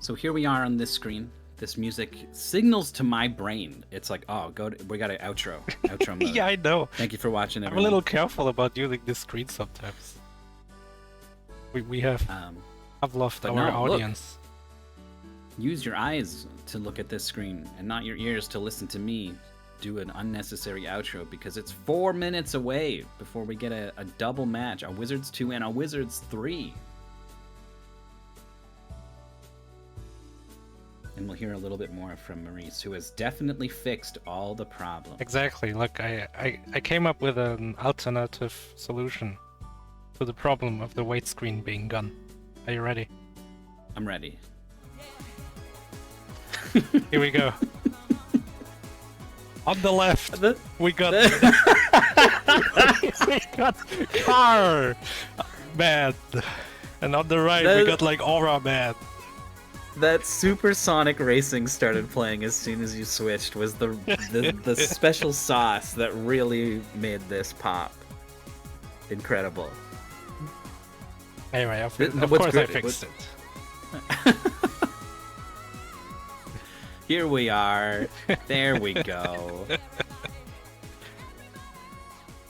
So here we are on this screen. This music signals to my brain. It's like, oh, we got an outro mode. Yeah, I know. Thank you for watching, everyone. I'm a little careful about using this screen sometimes. We have lost our audience. Look, use your eyes to look at this screen and not your ears to listen to me do an unnecessary outro, because it's 4 minutes away before we get a double match, a Wizards 2 and a Wizards 3. And we'll hear a little bit more from Maurice, who has definitely fixed all the problems. Exactly. Look, I came up with an alternative solution to the problem of the white screen being gone. Are you ready? I'm ready. Here we go. On the left, we got we got Car Man, and on the right we got like Aura Man. That Supersonic Racing started playing as soon as you switched was the special sauce that really made this pop. Incredible. Anyway, of course I fixed it. Here we are. There we go.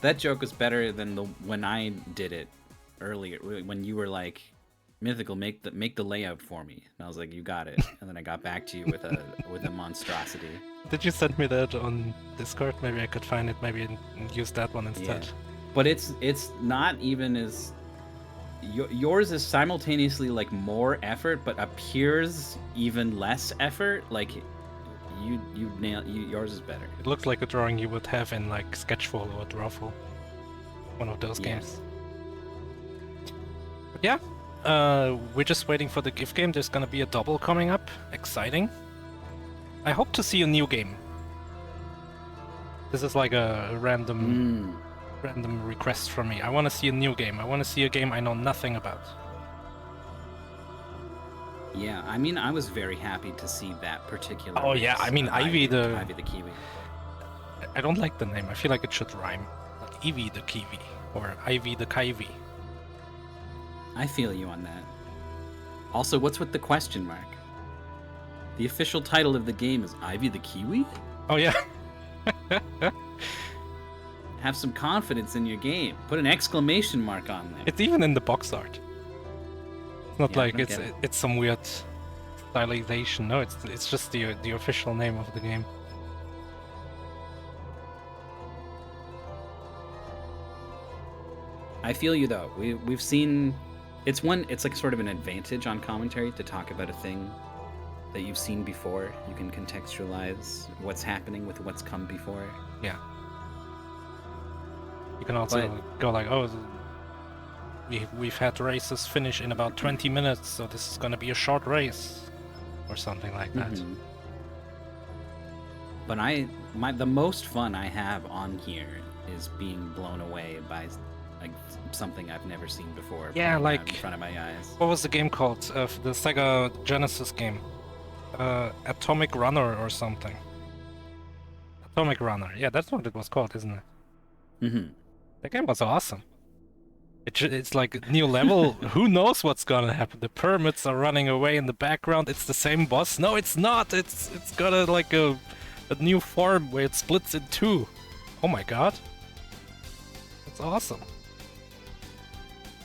That joke was better than when I did it earlier, when you were like, Mythical, make the layout for me. And I was like, you got it. And then I got back to you with a monstrosity. Did you send me that on Discord? Maybe I could find it, maybe and use that one instead. Yeah. But it's not even as yours is simultaneously like more effort, but appears even less effort. Like yours is better. It looks like a drawing you would have in like Sketchful or Drawful, one of those games. But yeah. We're just waiting for the gift game. There's gonna be a double coming up. Exciting. I hope to see a new game. This is like a random request from me. I want to see a new game. I want to see a game I know nothing about. Yeah, I mean, I was very happy to see that particular. Oh yeah, I mean Ivy the Kiwi. I don't like the name. I feel like it should rhyme. Like Ivy the Kiwi or Ivy the Kiwi. I feel you on that. Also, what's with the question mark? The official title of the game is Ivy the Kiwi? Oh yeah. Have some confidence in your game. Put an exclamation mark on there. It's even in the box art. It's not like it's some weird stylization. No, it's just the official name of the game. I feel you though. We've seen it's like sort of an advantage on commentary to talk about a thing that you've seen before. You can contextualize what's happening with what's come before. Yeah. You can also go like, oh, we've had races finish in about 20 minutes, so this is gonna be a short race, or something like that. Mm-hmm. But the most fun I have on here is being blown away by like something I've never seen before. Yeah, like in front of my eyes. What was the game called? The Sega Genesis game, Atomic Runner or something. Atomic Runner. Yeah, that's what it was called, isn't it? Mm-hmm. That game was awesome. It's like a new level. Who knows what's gonna happen? The pyramids are running away in the background. It's the same boss. No, it's not. It's got a new form where it splits in two. Oh my god. That's awesome.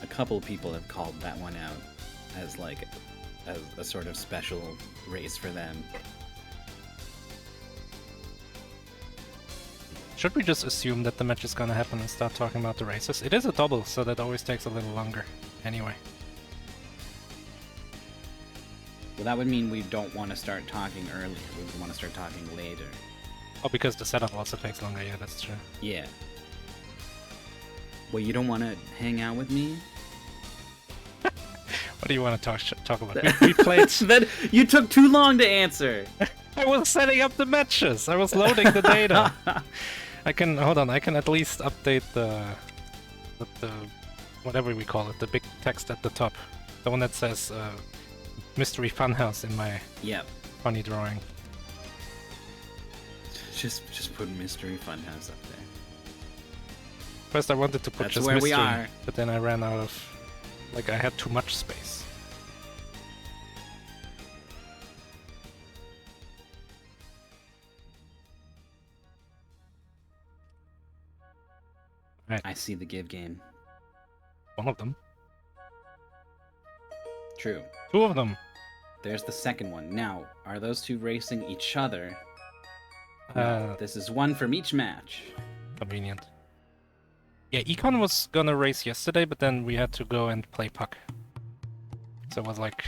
A couple people have called that one out as a sort of special race for them. Should we just assume that the match is gonna happen and start talking about the races? It is a double, so that always takes a little longer. Anyway. Well, that would mean we don't want to start talking earlier. We would want to start talking later. Oh, because the setup also takes longer. Yeah, that's true. Yeah. Well, you don't want to hang out with me? What do you want to talk about? We played... You took too long to answer! I was setting up the matches! I was loading the data! I can at least update the whatever we call it, the big text at the top. The one that says Mystery Funhouse in my funny drawing. Just put Mystery Funhouse up there. First I wanted to put just where mystery, we are. But then I ran out of... I had too much space. I see the give game. One of them. True. Two of them. There's the second one. Now, are those two racing each other? No, this is one from each match. Convenient. Yeah, Econ was gonna race yesterday, but then we had to go and play puck. So it was like...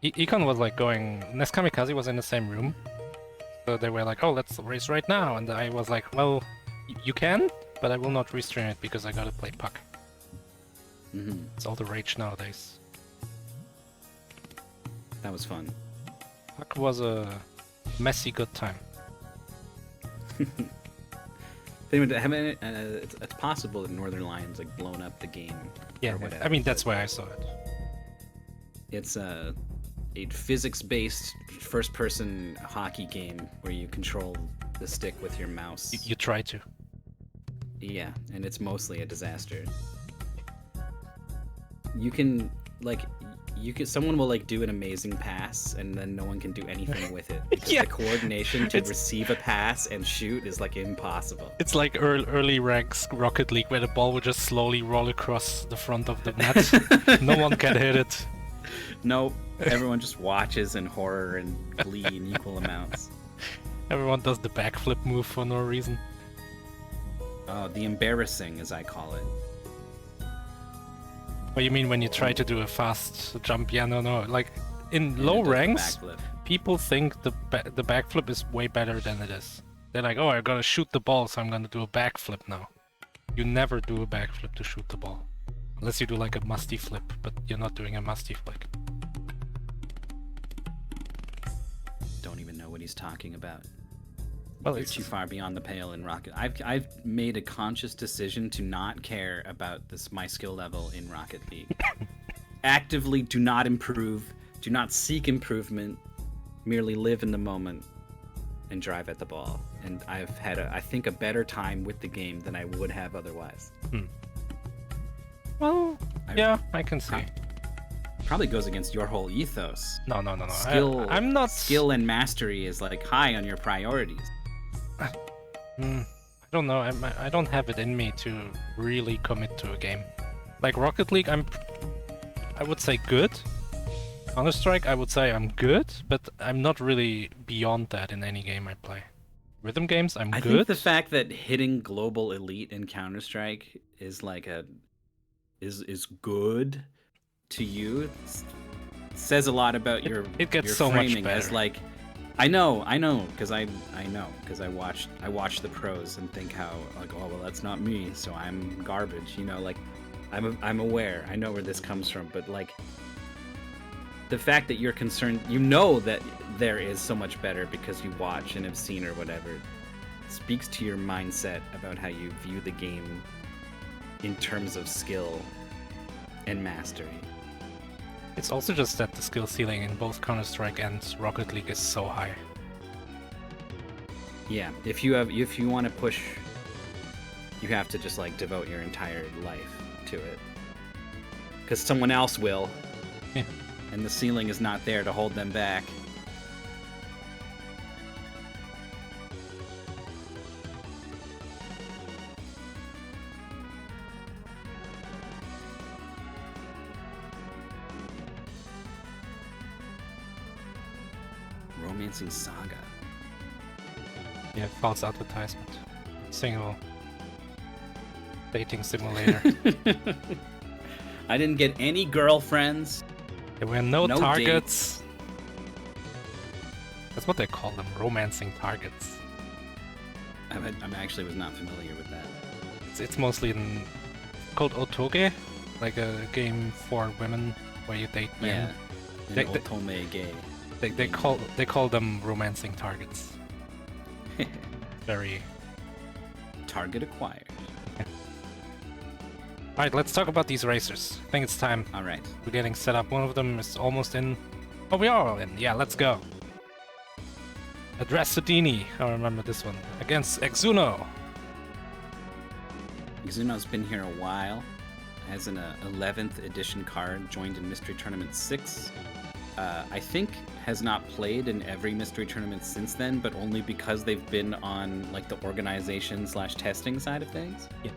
Econ was like going... Neskamikaze was in the same room. So they were like, oh, let's race right now. And I was like, well, you can, but I will not restream it because I gotta play puck. It's all the rage nowadays. That was fun. Puck was a messy good time. It's possible that Northern Lions like blown up the game. Yeah, or whatever, I mean that's why I saw it. It's a physics-based first-person hockey game where you control the stick with your mouse. You try to. Yeah, and it's mostly a disaster. You can someone will like do an amazing pass and then no one can do anything with it because the coordination to receive a pass and shoot is like impossible. It's like early ranks Rocket League where the ball would just slowly roll across the front of the net. No one can hit it. Nope. Everyone just watches in horror and glee in equal amounts. Everyone does the backflip move for no reason. The embarrassing, as I call it. What you mean when you try to do a fast jump? Yeah, no. Like, in low ranks, people think the backflip is way better than it is. They're like, oh, I gotta shoot the ball, so I'm gonna do a backflip now. You never do a backflip to shoot the ball. Unless you do like a musty flip, but you're not doing a musty flick. Don't even know what he's talking about. Well, You're too far beyond the pale in Rocket. I've made a conscious decision to not care about my skill level in Rocket League. Actively do not improve, do not seek improvement, merely live in the moment and drive at the ball. And I've had I think a better time with the game than I would have otherwise. Well, yeah, I can see. Probably goes against your whole ethos. No. Skill, I'm not. Skill and mastery is like high on your priorities. I don't know. I don't have it in me to really commit to a game. Like Rocket League, I would say good. Counter-Strike, I would say I'm good, but I'm not really beyond that in any game I play. Rhythm games, I'm good. I think the fact that hitting global elite in Counter-Strike is like is good to you says a lot about your it gets your so much framing better. as like I know because I watch the pros and think how like, oh well, that's not me, so I'm garbage, like I'm aware, I know where this comes from, but like the fact that you're concerned, that there is so much better because you watch and have seen or whatever, speaks to your mindset about how you view the game in terms of skill and mastery. It's also just that the skill ceiling in both Counter-Strike and Rocket League is so high. Yeah, if you want to push, you have to just like devote your entire life to it, because someone else will, and the ceiling is not there to hold them back. Romancing Saga. Yeah, false advertisement. Single dating simulator. I didn't get any girlfriends. There were no targets. Dates. That's what they call them, romancing targets. I actually was not familiar with that. It's mostly called Otoge, like a game for women where you date men. Yeah, otome gay. They call them romancing targets. Very target acquired. Alright, let's talk about these racers. I think it's time. Alright. We're getting set up. One of them is almost in. Oh, we are all in. Yeah, let's go. Adresadini. I remember this one. Against Exuno. Exuno's been here a while. Has an 11th edition card. Joined in Mystery Tournament 6. I think has not played in every Mystery Tournament since then, but only because they've been on like the organization / testing side of things. Yeah.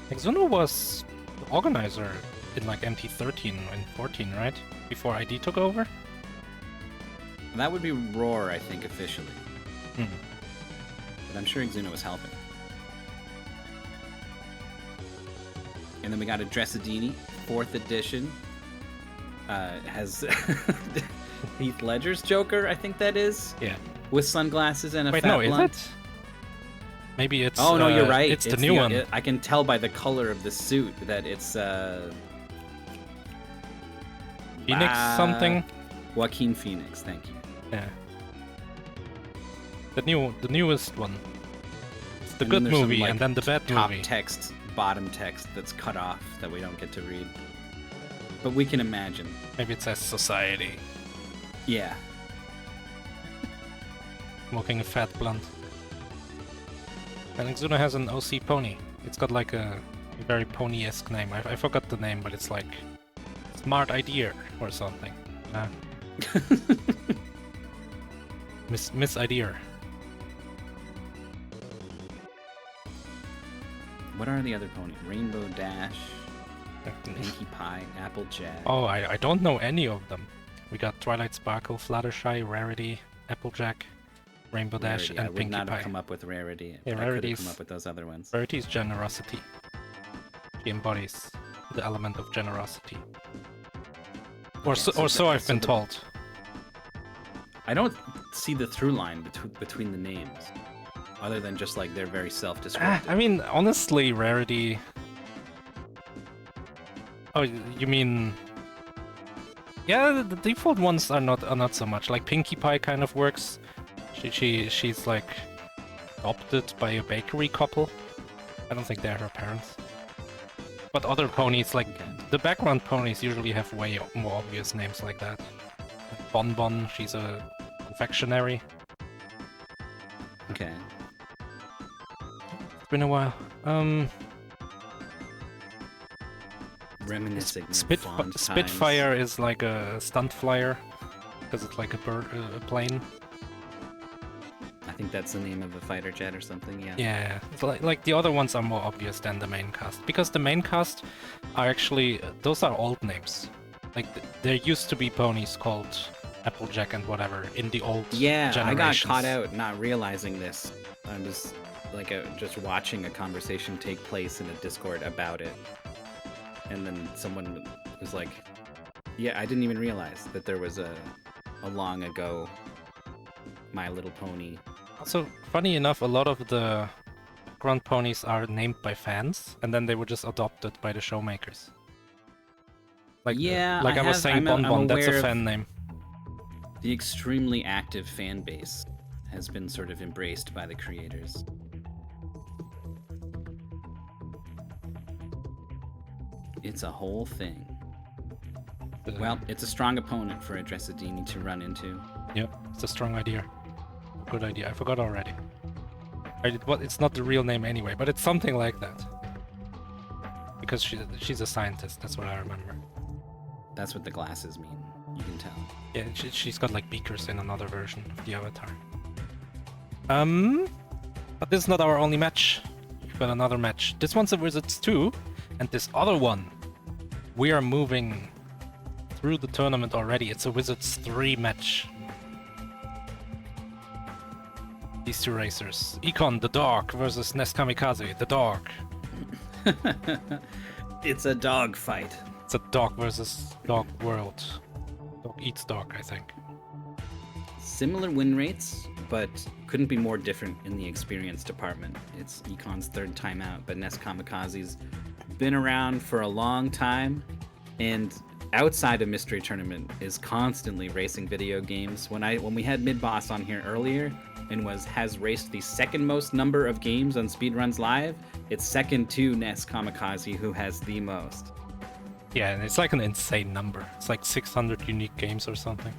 Exuno was the organizer in like MT13 and 14, right? Before ID took over? That would be Roar, I think, officially. Hmm. But I'm sure Exuno was helping. And then we got Adresadini, 4th edition. Has Heath Ledger's Joker, I think that is. Yeah. With sunglasses and a Wait, fat no, blunt. is it? Maybe it's... Oh, no, you're right. It's the new one. I can tell by the color of the suit that it's... Phoenix something? Joaquin Phoenix, thank you. Yeah. The newest one. It's the And good then there's some, movie, like, and then the bad Top movie. text, bottom text that's cut off that we don't get to read. But we can imagine. Maybe it says Society. Yeah. Smoking a fat blunt. And Exuno has an OC pony. It's got like a very pony-esque name. I forgot the name, but it's like Smart Idea or something. Miss Idea. What are the other ponies? Rainbow Dash, Pinkie Pie, Applejack. Oh, I don't know any of them. We got Twilight Sparkle, Fluttershy, Rarity, Applejack, Rainbow Dash, Rarity. I and would Pinkie not Pie. have come up with Rarity. Yeah, I could have Rarity's- come up with those other ones. Rarity is generosity. She embodies the element of generosity. Or Okay, so I've been told. I don't see the through line between the names, other than just like they're very self-descriptive. I mean, honestly, Rarity... Oh, you mean... Yeah, the default ones are not so much. Like Pinkie Pie kind of works. She's like adopted by a bakery couple. I don't think they're her parents. But other ponies, like the background ponies, usually have way more obvious names like that. Like Bon Bon, she's a confectionery. Okay. It's been a while. Reminiscing. of fond times. Spitfire is like a stunt flyer because it's like a bird, a plane. I think that's the name of a fighter jet or something. Yeah. Yeah, it's like the other ones are more obvious than the main cast because the main cast are actually those are old names. Like there used to be ponies called Applejack and whatever in the old Yeah, I got generations. caught out not realizing this. I was like just watching a conversation take place in a Discord about it. And then someone was like, yeah, I didn't even realize that there was a long ago My Little Pony. Also, funny enough, a lot of the background ponies are named by fans, and then they were just adopted by the showmakers. Like, Yeah, like I was saying, I'm Bon Bon, that's aware a of fan name. The extremely active fan base has been sort of embraced by the creators. It's a whole thing. Well, it's a strong opponent for Adresadini to run into. Yep, it's a strong idea. Good idea. I forgot already. It's not the real name anyway, but it's something like that. Because she's a scientist, that's what I remember. That's what the glasses mean. You can tell. Yeah, she's got like beakers in another version of the avatar. But this is not our only match. We've got another match. This one's a Wizards 2, and this other one, we are moving through the tournament already. It's a Wizards 3 match. These two racers. Econ, the dog, versus Neskamikaze, the dog. It's a dog fight. It's a dog versus dog world. Dog eats dog, I think. Similar win rates, but couldn't be more different in the experience department. It's Econ's third time out, but Neskamikaze's been around for a long time, and outside of Mystery Tournament is constantly racing video games. When we had Mid Boss on here earlier and has raced the second most number of games on Speedruns Live, it's second to Neskamikaze, who has the most. Yeah, and it's like an insane number. It's like 600 unique games or something.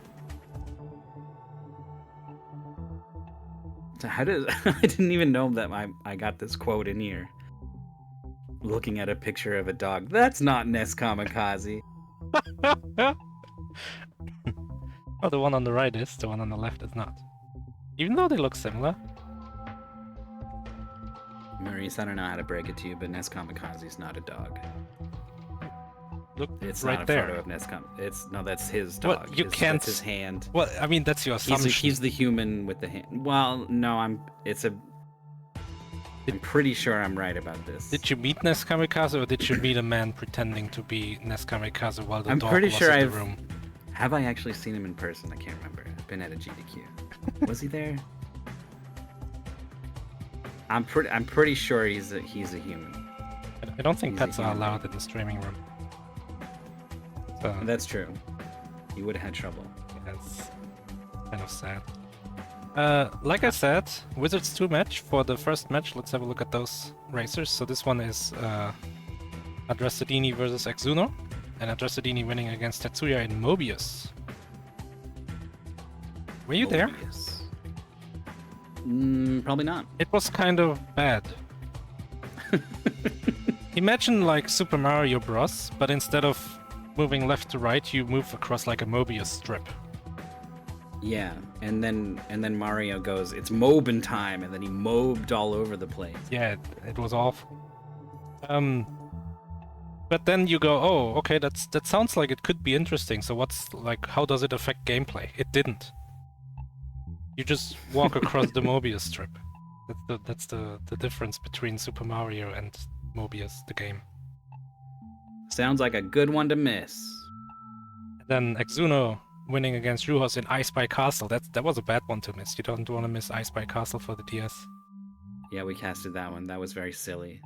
So how does I didn't even know that I got this quote in here. Looking at a picture of a dog. That's not Neskamikaze. Oh, the one on the right is, the one on the left is not. Even though they look similar. Maurice, I don't know how to break it to you, but neskamikaze is not a dog. Look, It's right not a there. photo of No, that's his Well, dog. you can't. That's his hand. Well, I mean, that's your assumption. He's the human with the hand. Well, no, I'm pretty sure I'm right about this. Did you meet Neskamikaze, or did you meet a man pretending to be Neskamikaze while the I'm dog pretty was sure in the I've- room? Have I actually seen him in person? I can't remember. I've been at a GDQ. Was he there? I'm pretty sure he's a human. I don't think He's a pets are human. allowed in the streaming room. So That's true. He would have had trouble. that's kind of sad. Like I said, Wizards 2 match. For the first match, let's have a look at those racers. So this one is Adresadini versus Exuno, and Adresadini winning against Tetsuya in Mobius. Were you there? Yes. Probably not. It was kind of bad. Imagine like Super Mario Bros, but instead of moving left to right, you move across like a Mobius strip. Yeah, and then Mario goes, "It's Mobin time," and then he mobed all over the place. Yeah, it was awful. But then you go, oh, okay, that sounds like it could be interesting. So how does it affect gameplay? It didn't. You just walk across the Mobius strip. That's the difference between Super Mario and Mobius, the game. Sounds like a good one to miss. Then Exuno winning against Ruhos in I Spy Castle. That was a bad one to miss. You don't want to miss I Spy Castle for the DS. Yeah, we casted that one. That was very silly.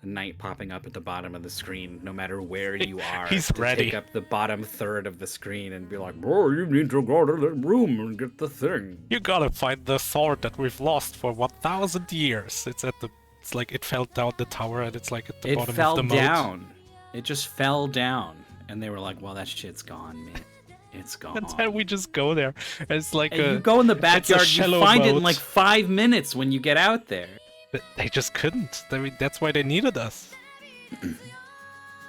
The knight popping up at the bottom of the screen, no matter where you are. He's to ready. Take up the bottom third of the screen and be like, "Oh, you need to go to the room and get the thing." You gotta find the sword that we've lost for 1,000 years. It's like it fell down the tower and it's like at the It bottom fell of the moat. down. It just fell down, and they were like, "Well, that shit's gone, man. It's gone." And then we just go there. It's like Hey, you go in the it's a backyard, you shallow find it in moat. like 5 minutes when you get out there. But they just couldn't. That's why they needed us.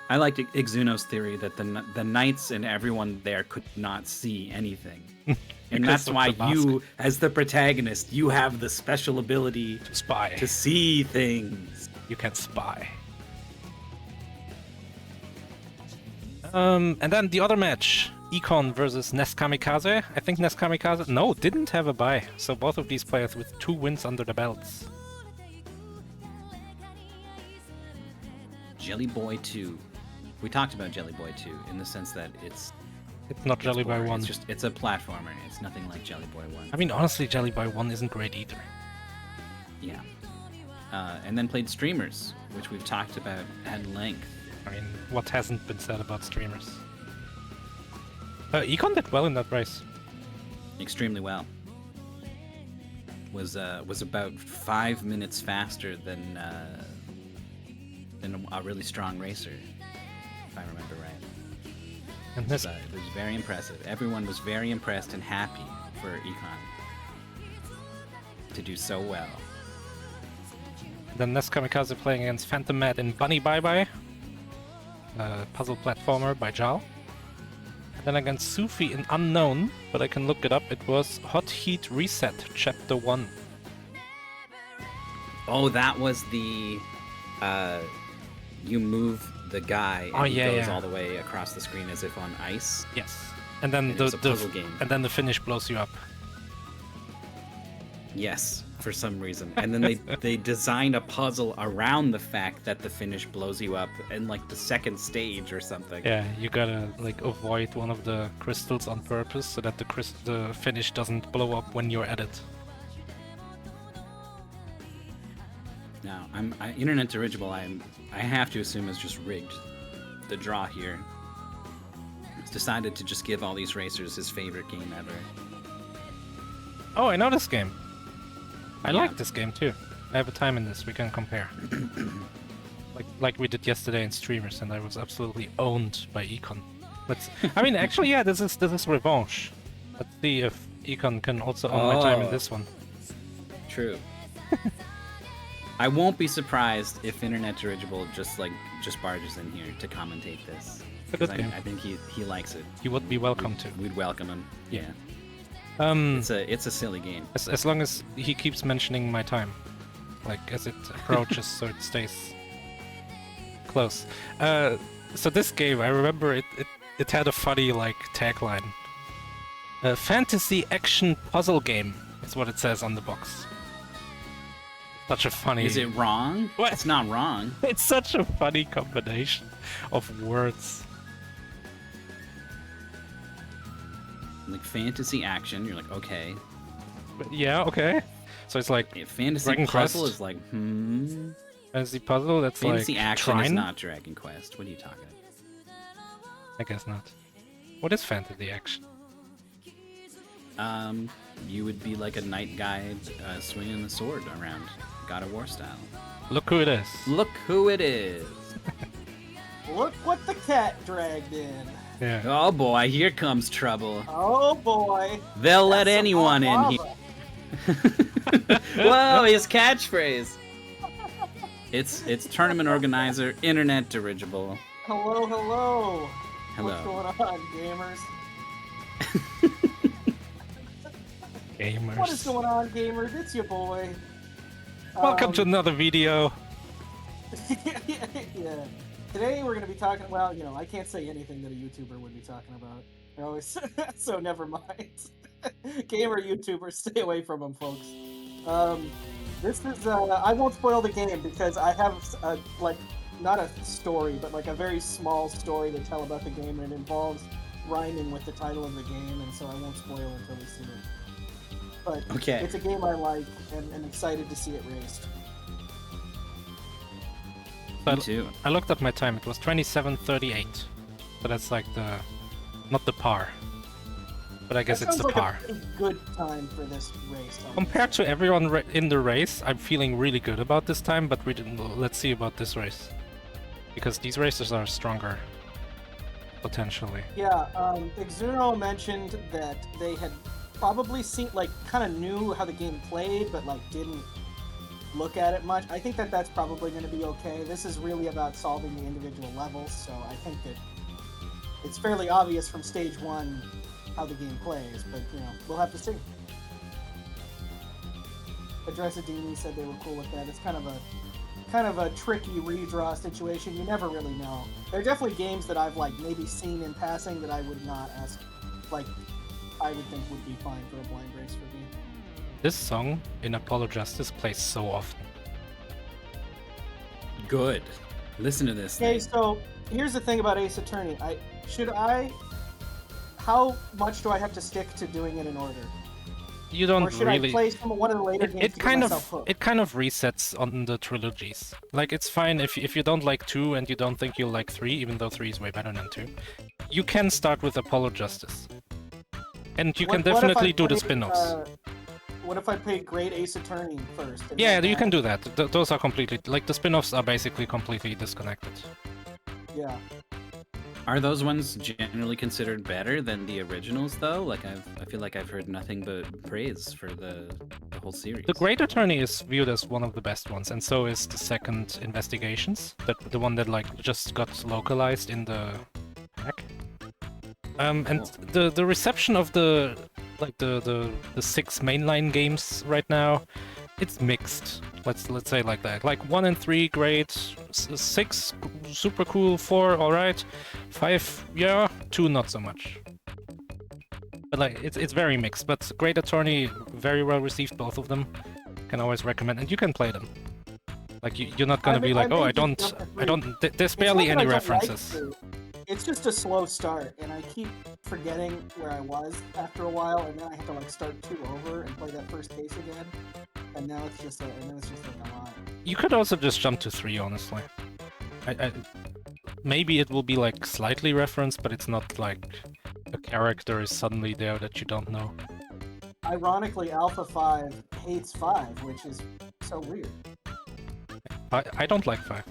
I liked Exuno's theory that the knights and everyone there could not see anything. And Because that's of why the mask. you, as the protagonist, you have the special ability To spy. to see things. You can spy. And then the other match. Econ versus neskamikaze. I think neskamikaze didn't have a bye. So both of these players with 2 wins under the belts. Jelly Boy 2. We talked about Jelly Boy 2 in the sense that it's Not Jelly Boy boring. 1. It's a platformer. It's nothing like Jelly Boy 1. I mean, honestly, Jelly Boy 1 isn't great either. Yeah. And then played Streamers, which we've talked about at length. I mean, what hasn't been said about streamers? Econ did well in that race. Extremely well. Was about 5 minutes faster than a really strong racer, if I remember right. And this, It was very impressive. Everyone was very impressed and happy for Econ to do so well. then neskamikaze playing against Phantom Mad in Bunny Bye Bye. Puzzle platformer by Jal. And then against Sufi in Unknown, but I can look it up. It was Hot Heat Reset Chapter 1. Oh, that was the you move the guy and he goes all the way across the screen as if on ice. Yes. And then And it was a puzzle game. And then the finish blows you up. Yes, for some reason. And then they designed a puzzle around the fact that the finish blows you up in like the second stage or something. Yeah, you gotta like avoid one of the crystals on purpose so that the finish doesn't blow up when you're at it. Now, Internet Dirigible, I have to assume is just rigged. The draw here. He's decided to just give all these racers his favorite game ever. Oh, I know this game. I Yeah. like this game too. I have a time in this. We can compare. like we did yesterday in Streamers, and I was absolutely owned by Econ. I mean, actually, yeah, this is revanche. Let's see if Econ can also own my time in this one. True. I won't be surprised if Internet Dirigible just barges in here to commentate this. A good 'Cause game. I think he likes it. You would be welcome to. We'd welcome him. Yeah. Um, It's a silly game. as long as he keeps mentioning my time. like as it approaches, so it stays close. So this game, I remember it had a funny like tagline. Fantasy action puzzle game is what it says on the box. Such a funny... Is it wrong? What? It's not wrong. It's such a funny combination of words. Like fantasy action, you're like, okay. But yeah, okay. So it's like Fantasy Dragon puzzle Quest. is like, fantasy puzzle. That's Fantasy like action Trine? is not Dragon Quest. What are you talking I guess not. What is fantasy action? You would be like a knight guide swinging the sword around, God of War style. Look who it is. Look who it is. Look what the cat dragged in. Yeah. Oh boy, here comes trouble. Oh boy. They'll let That's some anyone in hot here. lava. Whoa, his catchphrase. It's tournament organizer, internet dirigible. Hello, hello. Hello. What's going on, gamers? Gamers. What is going on, gamers? It's your boy. Welcome to another video. Yeah. Today we're going to be talking, well, you know, I can't say anything that a YouTuber would be talking about. I always, so never mind. Gamer YouTubers, stay away from them, folks. This is, I won't spoil the game because I have, like, not a story, but like a very small story to tell about the game, and it involves rhyming with the title of the game, and so I won't spoil until we see it. But Okay. it's a game I like, and excited to see it raced. So Me too. I looked at my time. It was 27:38. So that's like the, not the par. But I guess That it's the sounds par. like a good time for this race. Compared to everyone in the race, I'm feeling really good about this time. But we didn't. Let's see about this race, because these races are stronger, potentially. Yeah, Exuno mentioned that they had probably seen, like, kind of knew how the game played, but like didn't look at it much. I think that that's probably going to be okay. This is really about solving the individual levels, so I think that it's fairly obvious from stage one how the game plays, but you know, we'll have to see. Adresadini said they were cool with that. It's kind of a tricky redraw situation. You never really know. There are definitely games that I've like maybe seen in passing that I would not ask, like I would think would be fine for a blind race review. This song in Apollo Justice plays so often. Good. Listen to this Okay, thing. so here's the thing about Ace Attorney. How much do I have to stick to doing it in order? You don't Or should really. I play one of the later games It to kind get of myself hooked? it kind of resets on the trilogies. Like it's fine if you don't like 2 and you don't think you'll like 3, even though 3 is way better than 2. You can start with Apollo Justice, and you can What if I definitely do the played, spin-offs. What if I played Great Ace Attorney first? and Yeah, then you that? can do that. Those are completely like the spin-offs are basically completely disconnected. Yeah. Are those ones generally considered better than the originals, though? Like I feel like I've heard nothing but praise for the whole series. The Great Attorney is viewed as one of the best ones, and so is the second Investigations, the one that like just got localized in the pack. And the reception of the 6 mainline games right now, it's mixed. Let's say like that. Like 1 and 3 great, 6 super cool, 4 alright, 5 yeah, 2 not so much. But like it's very mixed. But Great Attorney very well received, both of them. Can always recommend, and you can play them. Like you're not gonna be like, oh, I don't. There's barely It's not any that I don't like references. to. It's just a slow start, and I keep forgetting where I was after a while, and then I have to like start 2 over and play that first case again. And now it's just like a lot. You could also just jump to 3, honestly. Maybe it will be like slightly referenced, but it's not like a character is suddenly there that you don't know. Ironically, Alpha 5 hates 5, which is so weird. I don't like 5.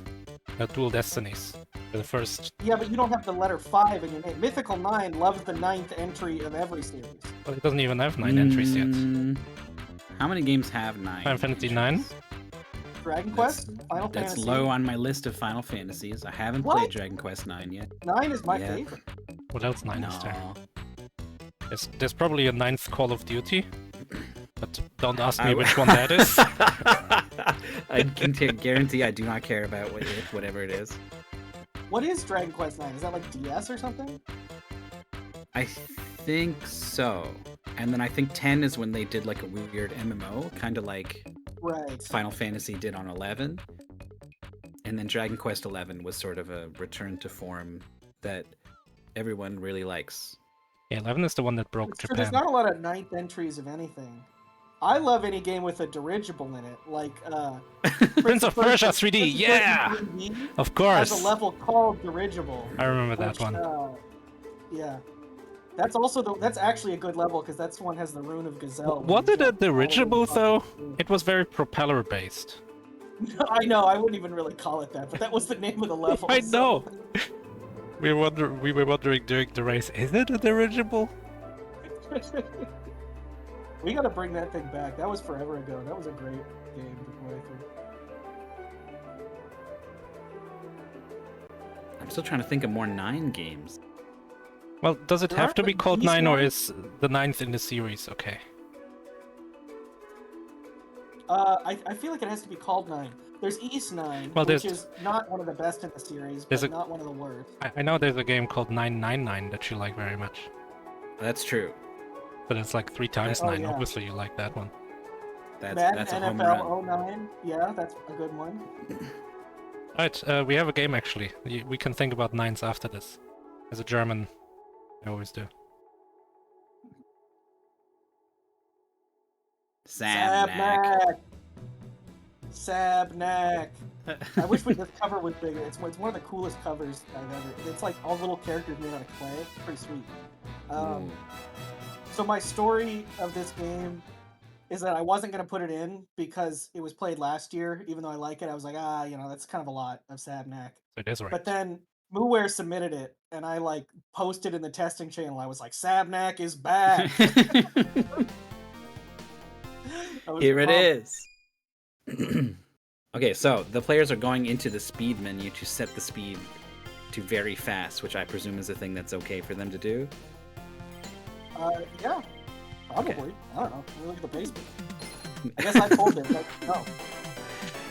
Dual Destinies. The first. Yeah, but you don't have the letter 5 in your name. Mythical 9 loves the 9th entry of every series. Well, it doesn't even have 9 entries yet. How many games have 9? Final Fantasy 9? Dragon Quest? Final That's Fantasy? low on my list of Final Fantasies. I haven't What? played Dragon Quest 9 yet. 9 is my Yeah. favorite. What else 9 is there? No. There's probably a 9th Call of Duty, but Don't ask me which one that is. I can guarantee I do not care about whatever it is. What is Dragon Quest IX? Is that like DS or something? I think so. And then I think 10 is when they did like a weird MMO, kind of like Right. Final Fantasy did on 11. And then Dragon Quest 11 was sort of a return to form that everyone really likes. Yeah, 11 is the one that broke It's true, there's Japan. not a lot of ninth entries of anything. I love any game with a dirigible in it, like Prince of Persia 3D, Prince of yeah! Persia 3D Of course! has a level called Dirigible. I remember that which, one. Yeah. That's also that's actually a good level because that's one has the rune of Gazelle. Was where it you a jump all the way dirigible up. though? It was very propeller based. I know, I wouldn't even really call it that, but that was the name of the level. I so- know! We were wondering during the race, is it a dirigible? We gotta bring that thing back. That was forever ago. That was a great game to play through. I'm still trying to think of more 9 games. Well, does it There have aren't to be like called these 9 or ones? is the 9th in the series okay? I feel like it has to be called 9. There's East 9, Well, which there's- is not one of the best in the series, There's but a- not one of the worst. I know there's a game called 999 that you like very much. That's true. But it's like 3 times Oh, 9, yeah. obviously you like that one. That's a home NFL run. 09, yeah, that's a good one. Alright, we have a game actually. We can think about 9s after this. As a German, I always do. Sabnack. Sabnack. I wish this cover was bigger. It's one of the coolest covers I've ever. It's like all little characters made out of clay. It's pretty sweet. Ooh. So my story of this game is that I wasn't gonna put it in because it was played last year. Even though I like it, I was like, that's kind of a lot of Sabnack. So it is right. But then MooWare submitted it, and I like posted in the testing channel. I was like, Sabnack is back. I was Here it pumped. is. Okay, so the players are going into the speed menu to set the speed to very fast, which I presume is a thing that's okay for them to do. Yeah, probably. I don't know. We look at the basement. I guess I pulled it, but no.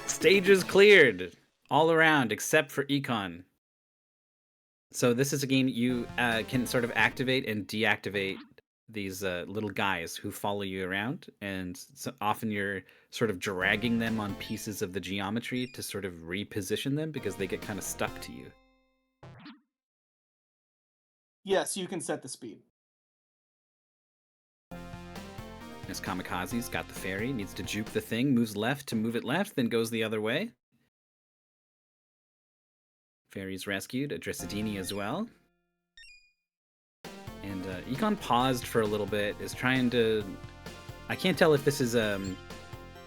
Stages cleared all around except for Econ. So this is a game you can sort of activate and deactivate these little guys who follow you around, and so often you're sort of dragging them on pieces of the geometry to sort of reposition them because they get kind of stuck to you. Yes, you can set the speed. Neskamikaze's got the fairy, needs to juke the thing, moves left to move it left, then goes the other way. Fairy's rescued, Adresadini as well. And Econ paused for a little bit, is trying to... I can't tell if this is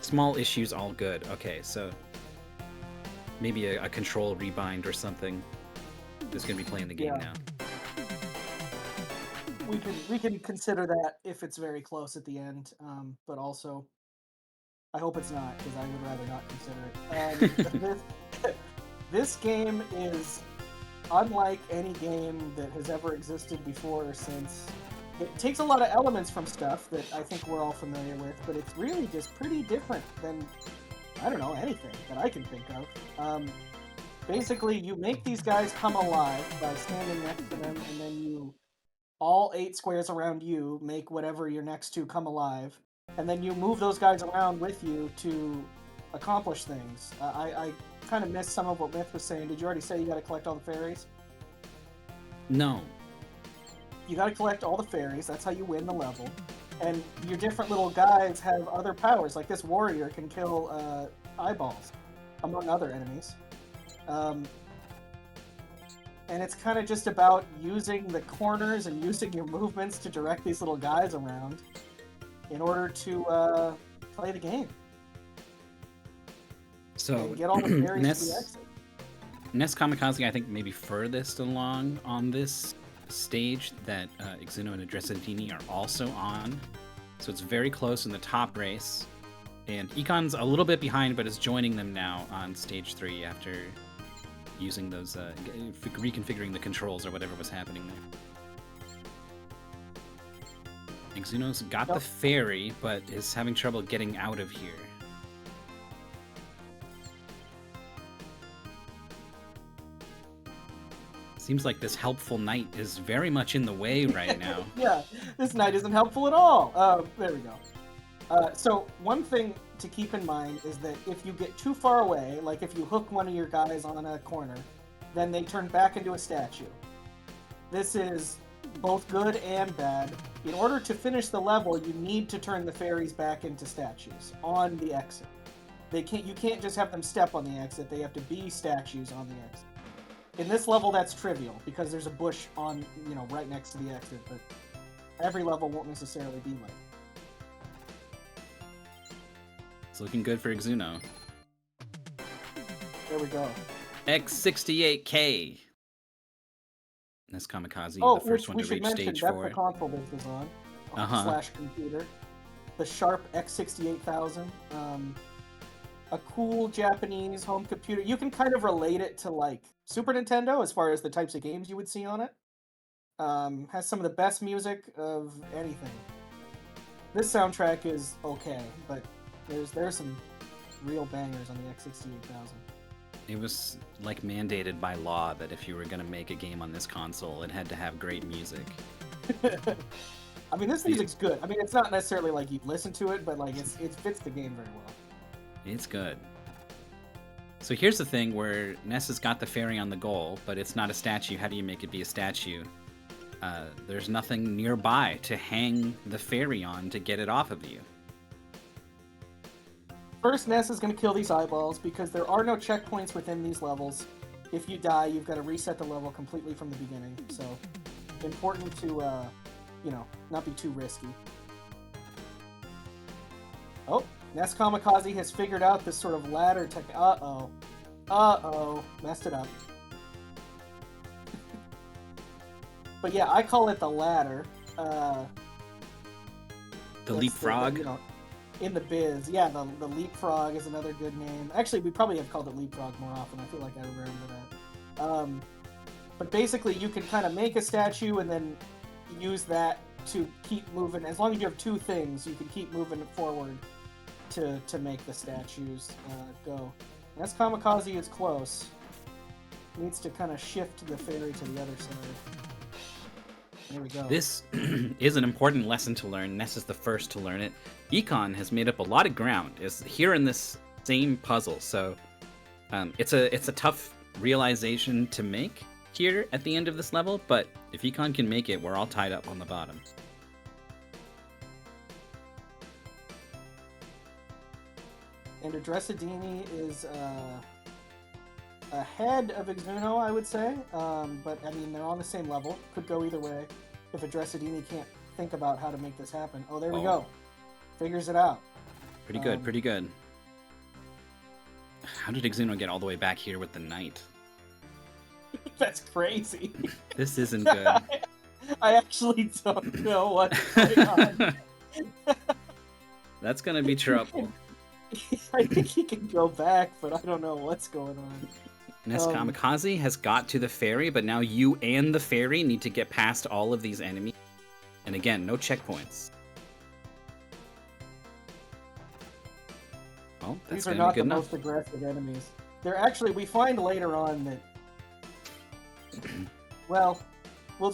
small issues all good. Okay, so maybe a control rebind or something. Who's going to be playing the game Yeah. now? We can consider that if it's very close at the end, but also I hope it's not because I would rather not consider it. This game is unlike any game that has ever existed before or since. It takes a lot of elements from stuff that I think we're all familiar with, but it's really just pretty different than, I don't know, anything that I can think of. Basically, you make these guys come alive by standing next to them, and then you, all 8 squares around you, make whatever you're next to come alive, and then you move those guys around with you to accomplish things. I kind of missed some of what Myth was saying. Did you already say you got to collect all the fairies? No. You got to collect all the fairies. That's how you win the level. And your different little guys have other powers. Like this warrior can kill eyeballs, among other enemies. And it's kind of just about using the corners and using your movements to direct these little guys around in order to play the game. So And get all the fairies to the exit. Neskamikaze, I think, maybe furthest along on this stage that Exuno and Adresadini are also on. So it's very close in the top race. And Econ's a little bit behind, but is joining them now on stage 3 after using those, reconfiguring the controls or whatever was happening there. Exuno's got the Nope. ferry, but is having trouble getting out of here. Seems like this helpful knight is very much in the way right now. Yeah, this knight isn't helpful at all. There we go. So one thing to keep in mind is that if you get too far away, like if you hook one of your guys on a corner, then they turn back into a statue. This is both good and bad. In order to finish the level, you need to turn the fairies back into statues on the exit. You can't just have them step on the exit, they have to be statues on the exit. In this level, that's trivial, because there's a bush on, right next to the exit, but every level won't necessarily be like that. It's looking good for Exuno. There we go. X68K. Neskamikaze, Oh, the first one we to should reach mention, stage that's 4. the console this is on. Uh-huh. /computer. The Sharp X68000. A cool Japanese home computer. You can kind of relate it to, like, Super Nintendo as far as the types of games you would see on it. Has some of the best music of anything. This soundtrack is okay, but there's some real bangers on the X68000. It was like mandated by law that if you were going to make a game on this console, it had to have great music. I mean, this music's good. I mean, it's not necessarily like you listen to it, but like it fits the game very well. It's good. So here's the thing where Ness has got the fairy on the goal, but it's not a statue. How do you make it be a statue? There's nothing nearby to hang the fairy on to get it off of you. First, Ness is going to kill these eyeballs because there are no checkpoints within these levels. If you die, you've got to reset the level completely from the beginning. So, important to, not be too risky. Oh, Neskamikaze has figured out this sort of ladder tech. Uh-oh. Messed it up. But yeah, I call it the ladder. The leapfrog? In the biz. Yeah, the leapfrog is another good name. Actually, we probably have called it leapfrog more often. I feel like I remember that. But basically, you can kind of make a statue and then use that to keep moving. As long as you have two things, you can keep moving forward to make the statues go. Neskamikaze is close. Needs to kind of shift the fairy to the other side. There we go. This is an important lesson to learn. Ness is the first to learn it. Econ has made up a lot of ground. Is here in this same puzzle, so it's a tough realization to make here at the end of this level. But if Econ can make it, we're all tied up on the bottom. And Adresadini is ahead of Exuno, I would say. But, I mean, they're on the same level. Could go either way if Adresadini can't think about how to make this happen. Oh, there we go. Figures it out. Pretty good, pretty good. How did Exuno get all the way back here with the knight? That's crazy. This isn't good. I actually don't know what's going on. That's gonna be trouble. I think he can go back, but I don't know what's going on. Neskamikaze has got to the ferry, but now you and the fairy need to get past all of these enemies. And again, no checkpoints. Oh, that's These are gonna not be the good most enough. aggressive enemies. They're actually, we find later on that, well, we'll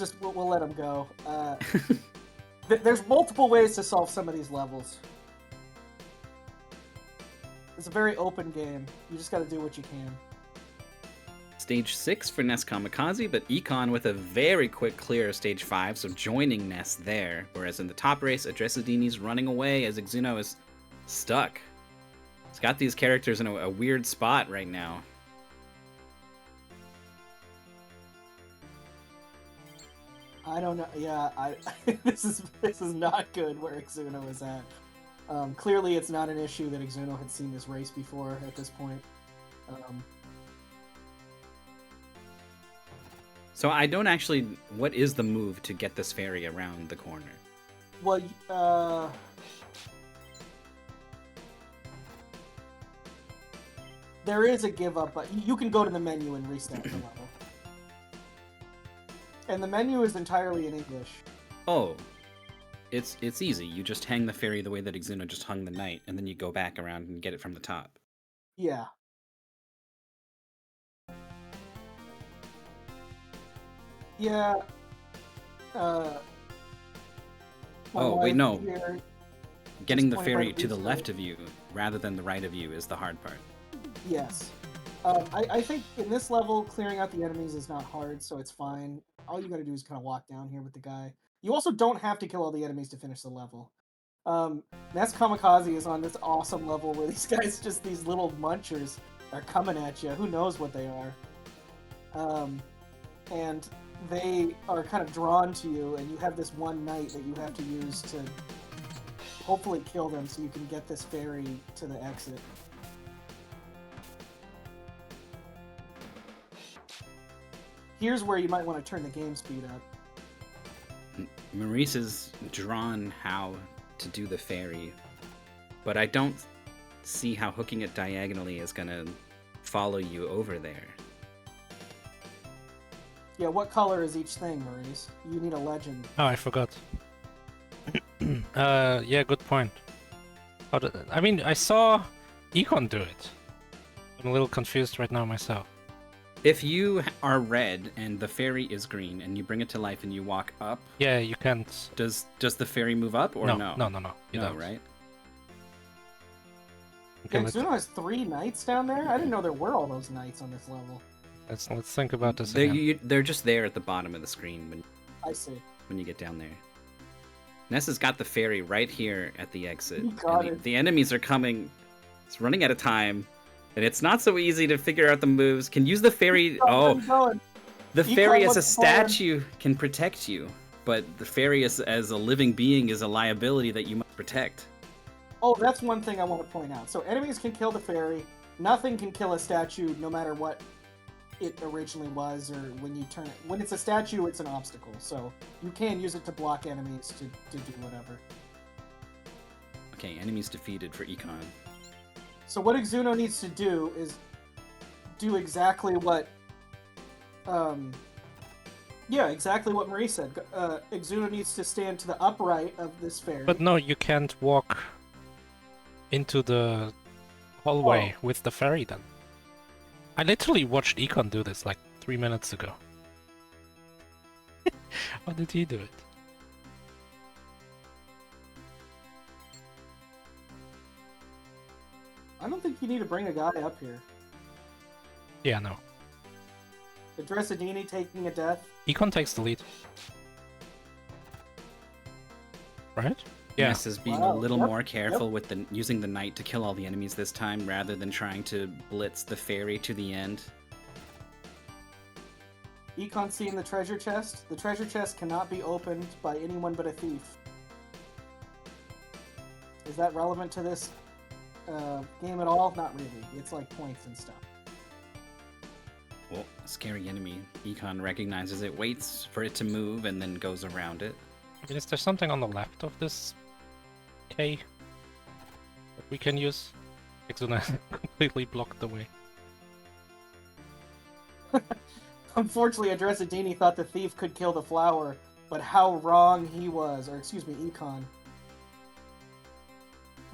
let them go. There's multiple ways to solve some of these levels. It's a very open game. You just got to do what you can. Stage 6 for Neskamikaze, but Econ with a very quick clear of stage 5, so joining Ness there. Whereas in the top race, Adresadini's running away as Exuno is stuck. He's got these characters in a weird spot right now. I don't know. Yeah, this is not good where Exuno is at. Clearly, it's not an issue that Exuno had seen this race before at this point. So I don't actually... What is the move to get this fairy around the corner? Well, there is a give up, but you can go to the menu and restart the level. And the menu is entirely in English. Oh. It's easy. You just hang the fairy the way that Exuno just hung the knight, and then you go back around and get it from the top. Yeah. Yeah. Oh, wait, no. Here, Getting the pointed by fairy the to the blue left of you rather than the right of you is the hard part. yes. I think in this level, clearing out the enemies is not hard, so it's fine. All you gotta do is kind of walk down here with the guy. You also don't have to kill all the enemies to finish the level. Neskamikaze is on this awesome level where these guys, just these little munchers, are coming at you. Who knows what they are? And they are kind of drawn to you, and you have this one knight that you have to use to hopefully kill them so you can get this fairy to the exit. Here's where you might want to turn the game speed up. Maurice has drawn how to do the fairy, but I don't see how hooking it diagonally is gonna follow you over there. Yeah, what color is each thing, Maurice? You need a legend. Oh, I forgot. Yeah, good point. I mean, I saw Econ do it. I'm a little confused right now myself. If you are red and the fairy is green and you bring it to life and you walk up, Yeah, you can't. does the fairy move up or no? No. You No, don't. right? Okay, Exuno has 3 knights down there? I didn't know there were all those knights on this level. let's think about this again. They're just there at the bottom of the screen I see. when you get down there. Ness has got the fairy right here at the exit. You got and it. the enemies are coming. It's running out of time. And it's not so easy to figure out the moves. Can use the fairy. Oh, the Econ fairy as a looks forward. statue can protect you, but the fairy as a living being is a liability that you must protect. Oh, that's one thing I want to point out. So enemies can kill the fairy. Nothing can kill a statue, no matter what it originally was, or when you turn it. When it's a statue, it's an obstacle. So you can use it to block enemies to do whatever. Okay, enemies defeated for Econ. So what Exuno needs to do is do exactly what, exactly what Marie said. Exuno needs to stand to the upright of this fairy. But no, you can't walk into the hallway with the fairy then. I literally watched Econ do this like 3 minutes ago. How did he do it? I don't think you need to bring a guy up here. Yeah, no. Adresadini taking a death. Econ takes the lead. Right? Yeah. Ness is being Wow, a little yep, more careful with using the knight to kill all the enemies this time, rather than trying to blitz the fairy to the end. Econ seeing the treasure chest. The treasure chest cannot be opened by anyone but a thief. Is that relevant to this game at all? Not really. It's like points and stuff. Well, a scary enemy. Econ recognizes it, waits for it to move, and then goes around it. I mean, is there something on the left of this K that we can use? Exuno completely blocked the way. Unfortunately, Adresadini thought the thief could kill the flower, but how wrong he was. Or excuse me, Econ.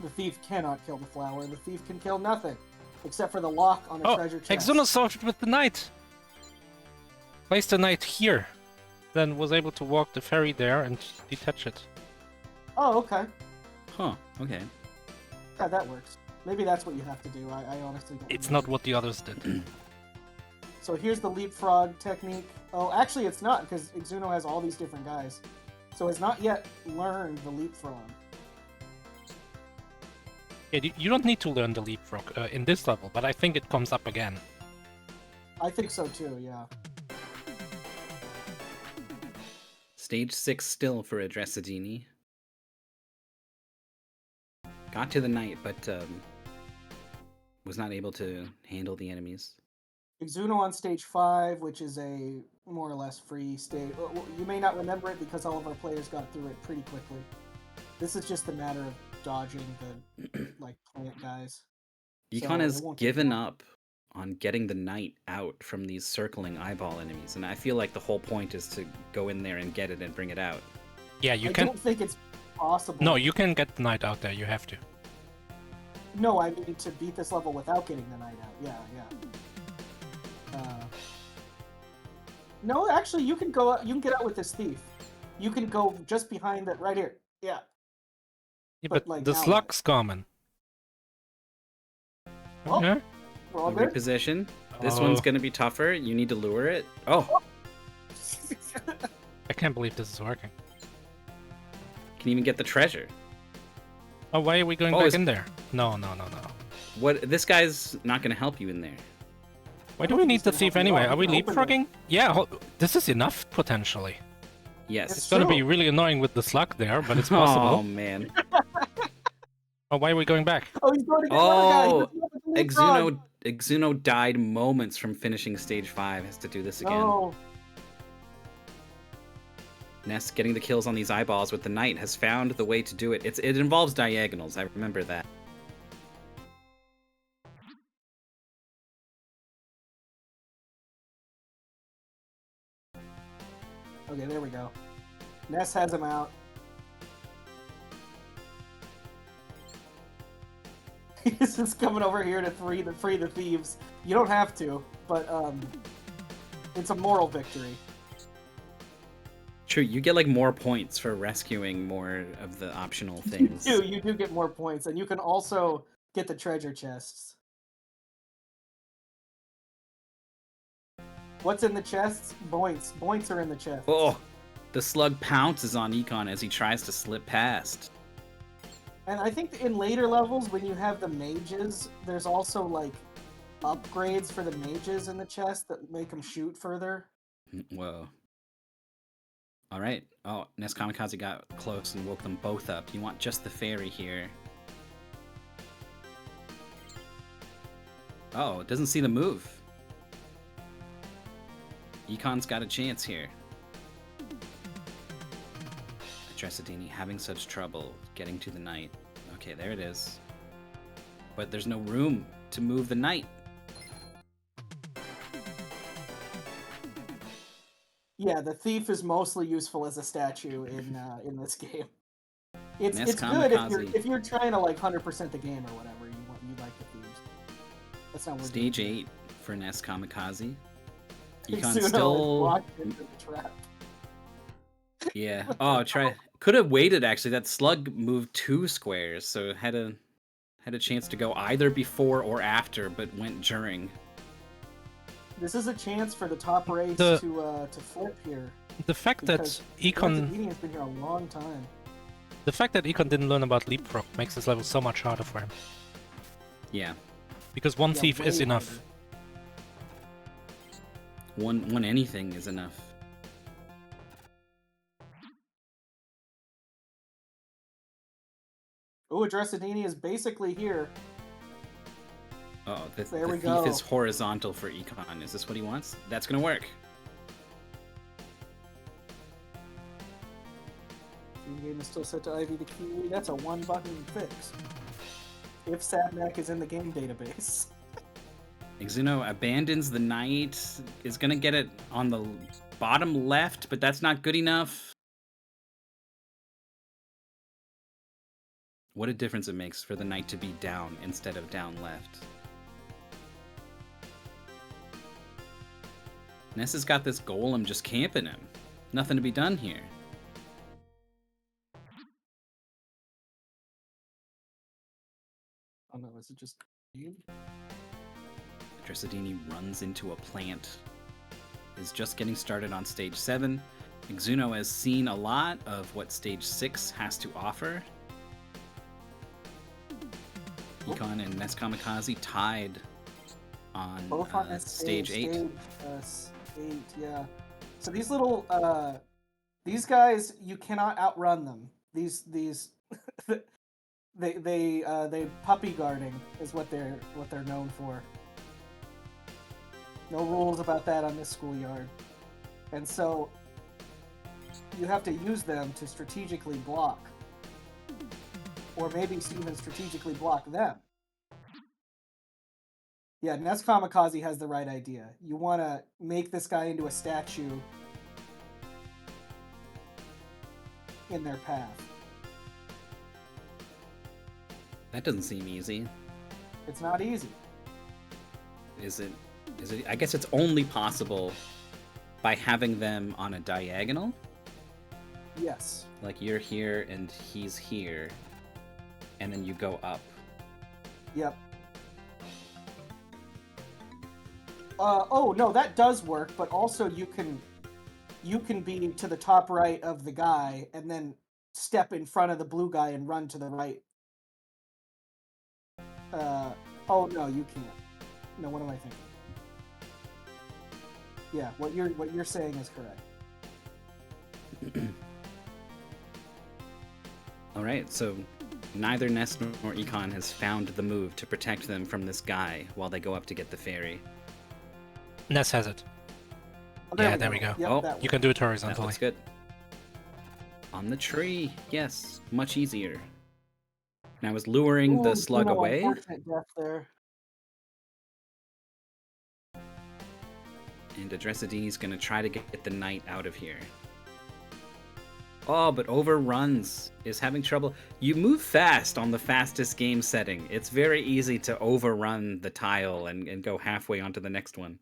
The thief cannot kill the flower. The thief can kill nothing, except for the lock on the treasure chest. Exuno solved it with the knight! Placed the knight here, then was able to walk the ferry there and detach it. Oh, okay. Huh, okay. Yeah, that works. Maybe that's what you have to do. I honestly don't It's know. not what the others did. So here's the leapfrog technique. Oh, actually it's not, because Exuno has all these different guys. So has not yet learned the leapfrog. Yeah, you don't need to learn the leapfrog in this level, but I think it comes up again. I think so too, yeah. Stage 6 still for Adresadini. Got to the knight, but was not able to handle the enemies. Exuno on stage 5, which is a more or less free stage. You may not remember it because all of our players got through it pretty quickly. This is just a matter of dodging the like plant guys. Econ So has it won't take given long. up on getting the knight out from these circling eyeball enemies, and I feel like the whole point is to go in there and get it and bring it out. Yeah, you I can. don't think it's possible. No, you can get the knight out there. You have to. No, I mean to beat this level without getting the knight out. Yeah. No, actually, you can go. You can get out with this thief. You can go just behind it, right here. Yeah. Yeah, But, but like, the now slug's coming. Oh. Okay. We're all good. Reposition. This Oh. one's gonna be tougher. You need to lure it. Oh, I can't believe this is working. can even get the treasure. Oh, why are we going Oh, back is- in there? No. What? This guy's not gonna help you in there. Why I do don't we think need he's the gonna thief help you at anyway? all. Are we He can open leapfrogging? Yeah, this is enough potentially. Yes. It's It's gonna true. be really annoying with the slug there, but it's Oh possible. man. Oh, why are we going back? Oh, he's going to get another guy. Oh, He doesn't have the leapfrog. Exuno died moments from finishing stage 5. Has to do this again. No. Ness getting the kills on these eyeballs with the knight has found the way to do it. It involves diagonals. I remember that. Okay, there we go. Ness has him out. He's just coming over here to free the thieves. You don't have to, but it's a moral victory. True, you get like more points for rescuing more of the optional things. You do get more points, and you can also get the treasure chests. What's in the chests? Boints. Boints are in the chest. Oh, the slug pounces on Econ as he tries to slip past. And I think in later levels, when you have the mages, there's also like upgrades for the mages in the chest that make them shoot further. Whoa. All right. Oh, Neskamikaze got close and woke them both up. You want just the fairy here. Oh, it doesn't see the move. Econ's got a chance here. Adresadini having such trouble getting to the knight. Okay, there it is. But there's no room to move the knight. Yeah, the thief is mostly useful as a statue in this game. It's good if you're trying to like 100% the game or whatever. You like the thieves. That's not what Stage 8 for Neskamikaze. Econ Exuno still walked into the trap. Yeah. Oh, try. Could have waited actually. That slug moved 2 squares, so had a chance to go either before or after, but went during. This is a chance for the top race The- to flip here. The fact that Because Econ, Adresadini has been here a long time. the fact that Econ didn't learn about leapfrog makes this level so much harder for him. Yeah. Because one Yeah, thief is way enough. harder. One anything is enough. Oh, Adresadini is basically here. Oh, the There we thief go. is horizontal for Econ. Is this what he wants? That's gonna work. The game is still set to Ivy the Kiwi. That's a one-button fix. If Sabnack is in the game database. Exuno abandons the knight. Is gonna get it on the bottom left, but that's not good enough. What a difference it makes for the knight to be down instead of down left. Ness has got this golem just camping him. Nothing to be done here. Oh no, is it just game? Adresadini runs into a plant. Is just getting started on stage 7. Exuno has seen a lot of what stage 6 has to offer. Econ and Neskamikaze tied on, Both on this stage 8. Stage 8, yeah. So these little these guys, you cannot outrun them. These they puppy guarding is what they're known for. No rules about that on this schoolyard. And so you have to use them to strategically block. Or maybe even strategically block them. Yeah, Neskamikaze has the right idea. You want to make this guy into a statue in their path. That doesn't seem easy. It's not easy. Is it? I guess it's only possible by having them on a diagonal. Yes. Like you're here and he's here, and then you go up. Yep. Oh no, that does work, but also you can be to the top right of the guy and then step in front of the blue guy and run to the right. Oh no, you can't. No, what am I thinking? Yeah, what you're saying is correct. All right, so neither Ness nor Econ has found the move to protect them from this guy while they go up to get the fairy. Ness has it. Oh, Yeah, there we go. Yep, Oh, that You can do it That horizontally. looks good. On the tree, yes, much easier. Now is luring the Ooh, slug Exuno, away. unfortunate death there. And Adresadini's gonna try to get the knight out of here. Oh, but overruns is having trouble. You move fast on the fastest game setting. It's very easy to overrun the tile and go halfway onto the next one.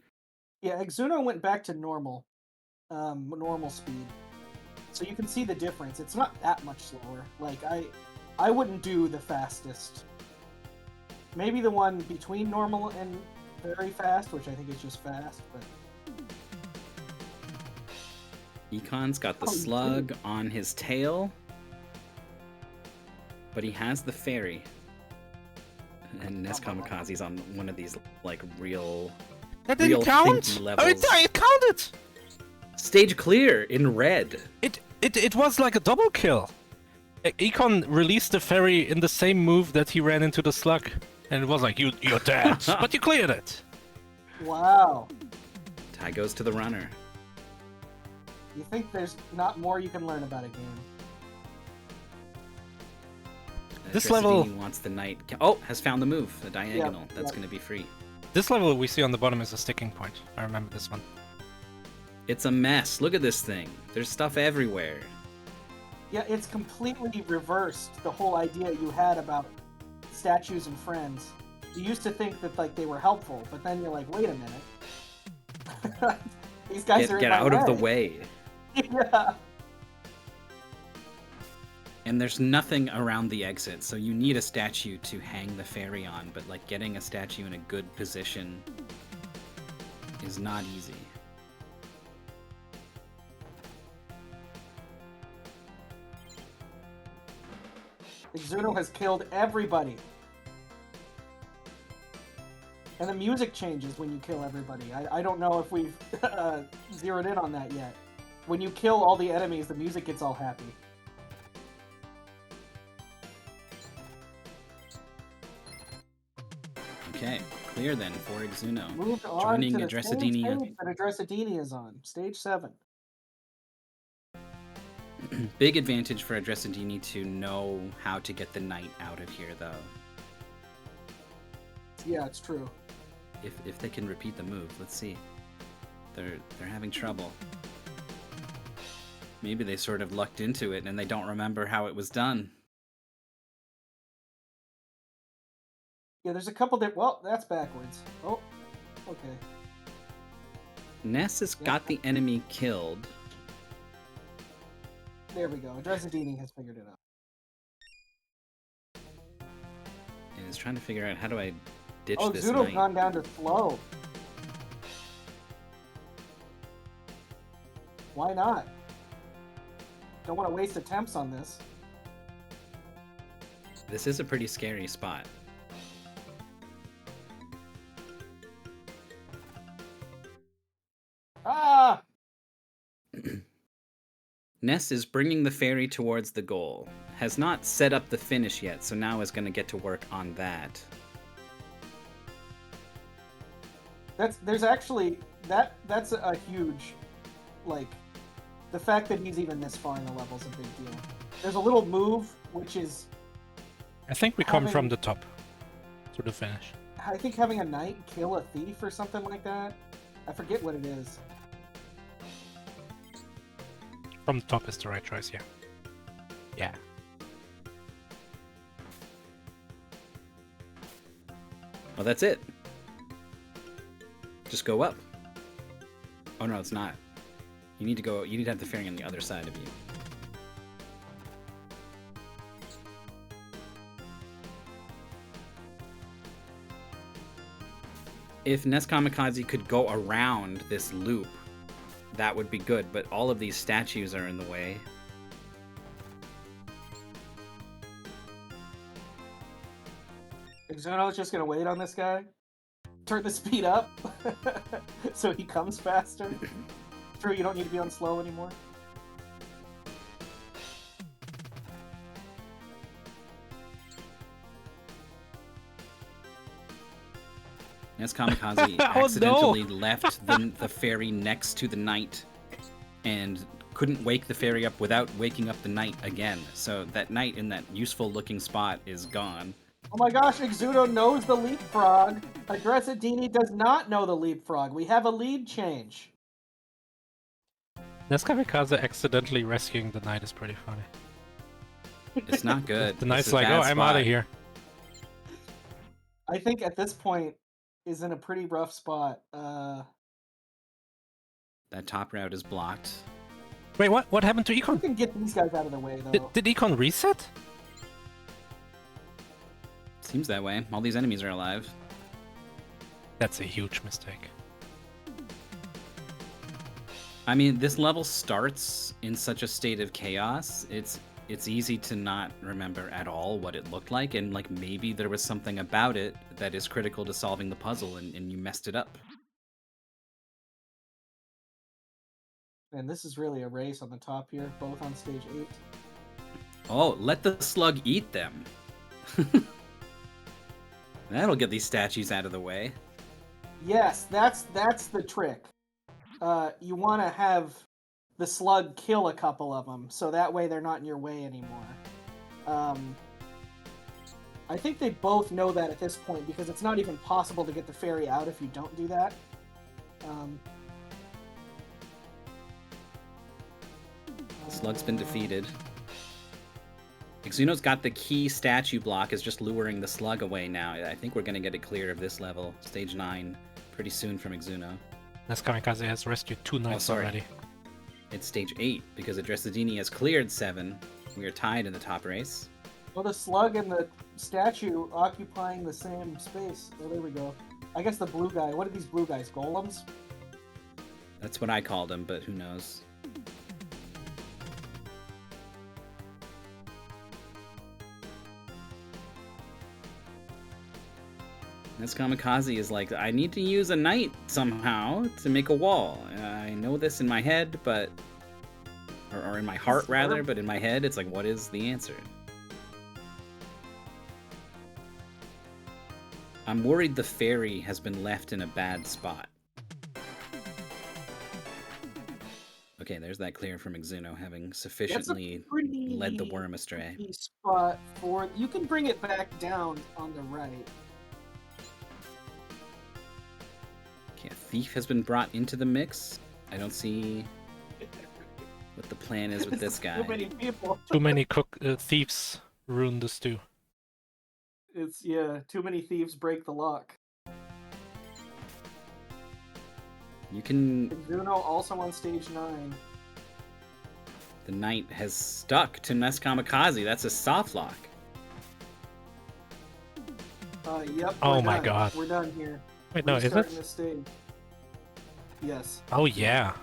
Yeah, Exuno went back to normal speed. So you can see the difference. It's not that much slower. Like, I wouldn't do the fastest. Maybe the one between normal and very fast, which I think is just fast, but... Econ's got the Oh, you slug on his tail, but he has the fairy. And Neskamikaze's on one of these, like, real That real didn't count? thinky Oh, levels. it counted! Stage clear in red. It was like a double kill. Econ released the fairy in the same move that he ran into the slug. And it was like, you're dead. But you cleared it. Wow. Tie goes to the runner. You think there's not more you can learn about a game? This Adresadini level- wants the knight. Oh, has found the move. The diagonal. That's yep. going to be free. This level we see on the bottom is a sticking point. I remember this one. It's a mess. Look at this thing. There's stuff everywhere. Yeah, it's completely reversed the whole idea you had about statues and friends. You used to think that like they were helpful, but then you're like, wait a minute. These guys are in Get my out of the way. Yeah. And there's nothing around the exit, so you need a statue to hang the fairy on, but like getting a statue in a good position is not easy. Exuno has killed everybody. And the music changes when you kill everybody. I don't know if we've zeroed in on that yet. When you kill all the enemies, the music gets all happy. Okay, clear then for Exuno. Moved on Joining to the Adresadini. same stage that Adresadini is on. Stage 7. Big advantage for Adresadini to know how to get the knight out of here, though. Yeah, it's true. If they can repeat the move, let's see. They're having trouble. Maybe they sort of lucked into it and they don't remember how it was done. Yeah, there's a couple that... Well, that's backwards. Oh, okay. Ness has got the enemy killed. There we go. Adresadini has figured it out. And is trying to figure out how do I ditch Oh, this Exuno's knight. gone down to slow. Why not? Don't want to waste attempts on this. This is a pretty scary spot. Ah! Ness is bringing the fairy towards the goal. Has not set up the finish yet, so now is going to get to work on that. There's actually that's a huge, like, the fact that he's even this far in the level is a big deal. There's a little move which is, I think we come Having- from the top to the finish. I think having a knight kill a thief or something like that. I forget what it is. From the top is the right choice, yeah. Yeah. Oh, that's it. Just go up. Oh no, it's not. You need to go. You need to have the fairing on the other side of you. If Neskamikaze could go around this loop, that would be good, but all of these statues are in the way. Exuno's just gonna wait on this guy. Turn the speed up so he comes faster. True, you don't need to be on slow anymore. Neskamikaze accidentally left the fairy next to the knight and couldn't wake the fairy up without waking up the knight again. So that knight in that useful looking spot is gone. Oh my gosh, Exuno knows the leapfrog. Adresadini does not know the leapfrog. We have a lead change. Neskamikaze accidentally rescuing the knight is pretty funny. It's not good. The knight's It's a like, bad oh, I'm out spot. of here. I think at this point is in a pretty rough spot. That top route is blocked. Wait, what happened to We Econ? can get these guys out of the way though. Did Econ reset? Seems that way. All these enemies are alive. That's a huge mistake. I mean, this level starts in such a state of chaos. It's easy to not remember at all what it looked like, and like maybe there was something about it that is critical to solving the puzzle, and you messed it up. And this is really a race on the top here, both on stage 8. Oh, let the slug eat them. That'll get these statues out of the way. Yes, that's the trick. You want to have the slug kill a couple of them, so that way they're not in your way anymore. I think they both know that at this point, because it's not even possible to get the fairy out if you don't do that. The slug's been defeated. Exuno's got the key statue block, is just luring the slug away now. I think we're going to get it clear of this level, stage 9, pretty soon from Exuno. Neskamikaze has rescued 2 knights already. It's stage 8, because Adresadini has cleared 7. We are tied in the top race. Well, the slug and the statue occupying the same space. Oh, there we go. I guess the blue guy. What are these blue guys? Golems? That's what I called him, but who knows. Neskamikaze is like, I need to use a knight somehow to make a wall. I know this in my head, but... Or in my heart, rather, but in my head, it's like, what is the answer? I'm worried the fairy has been left in a bad spot. Okay, there's that clear from Exuno, having sufficiently led the worm astray. Spot for... You can bring it back down on the right. Okay, a thief has been brought into the mix. I don't see what the plan is with this guy. Too many people. Too many thieves ruin the stew. It's, yeah, too many thieves break the lock. You can... Exuno also on stage 9. The knight has stuck to Neskamikaze. That's a soft lock. Yep. Oh my god. We're done here. Wait, no, is it? This stage. Yes. Oh yeah.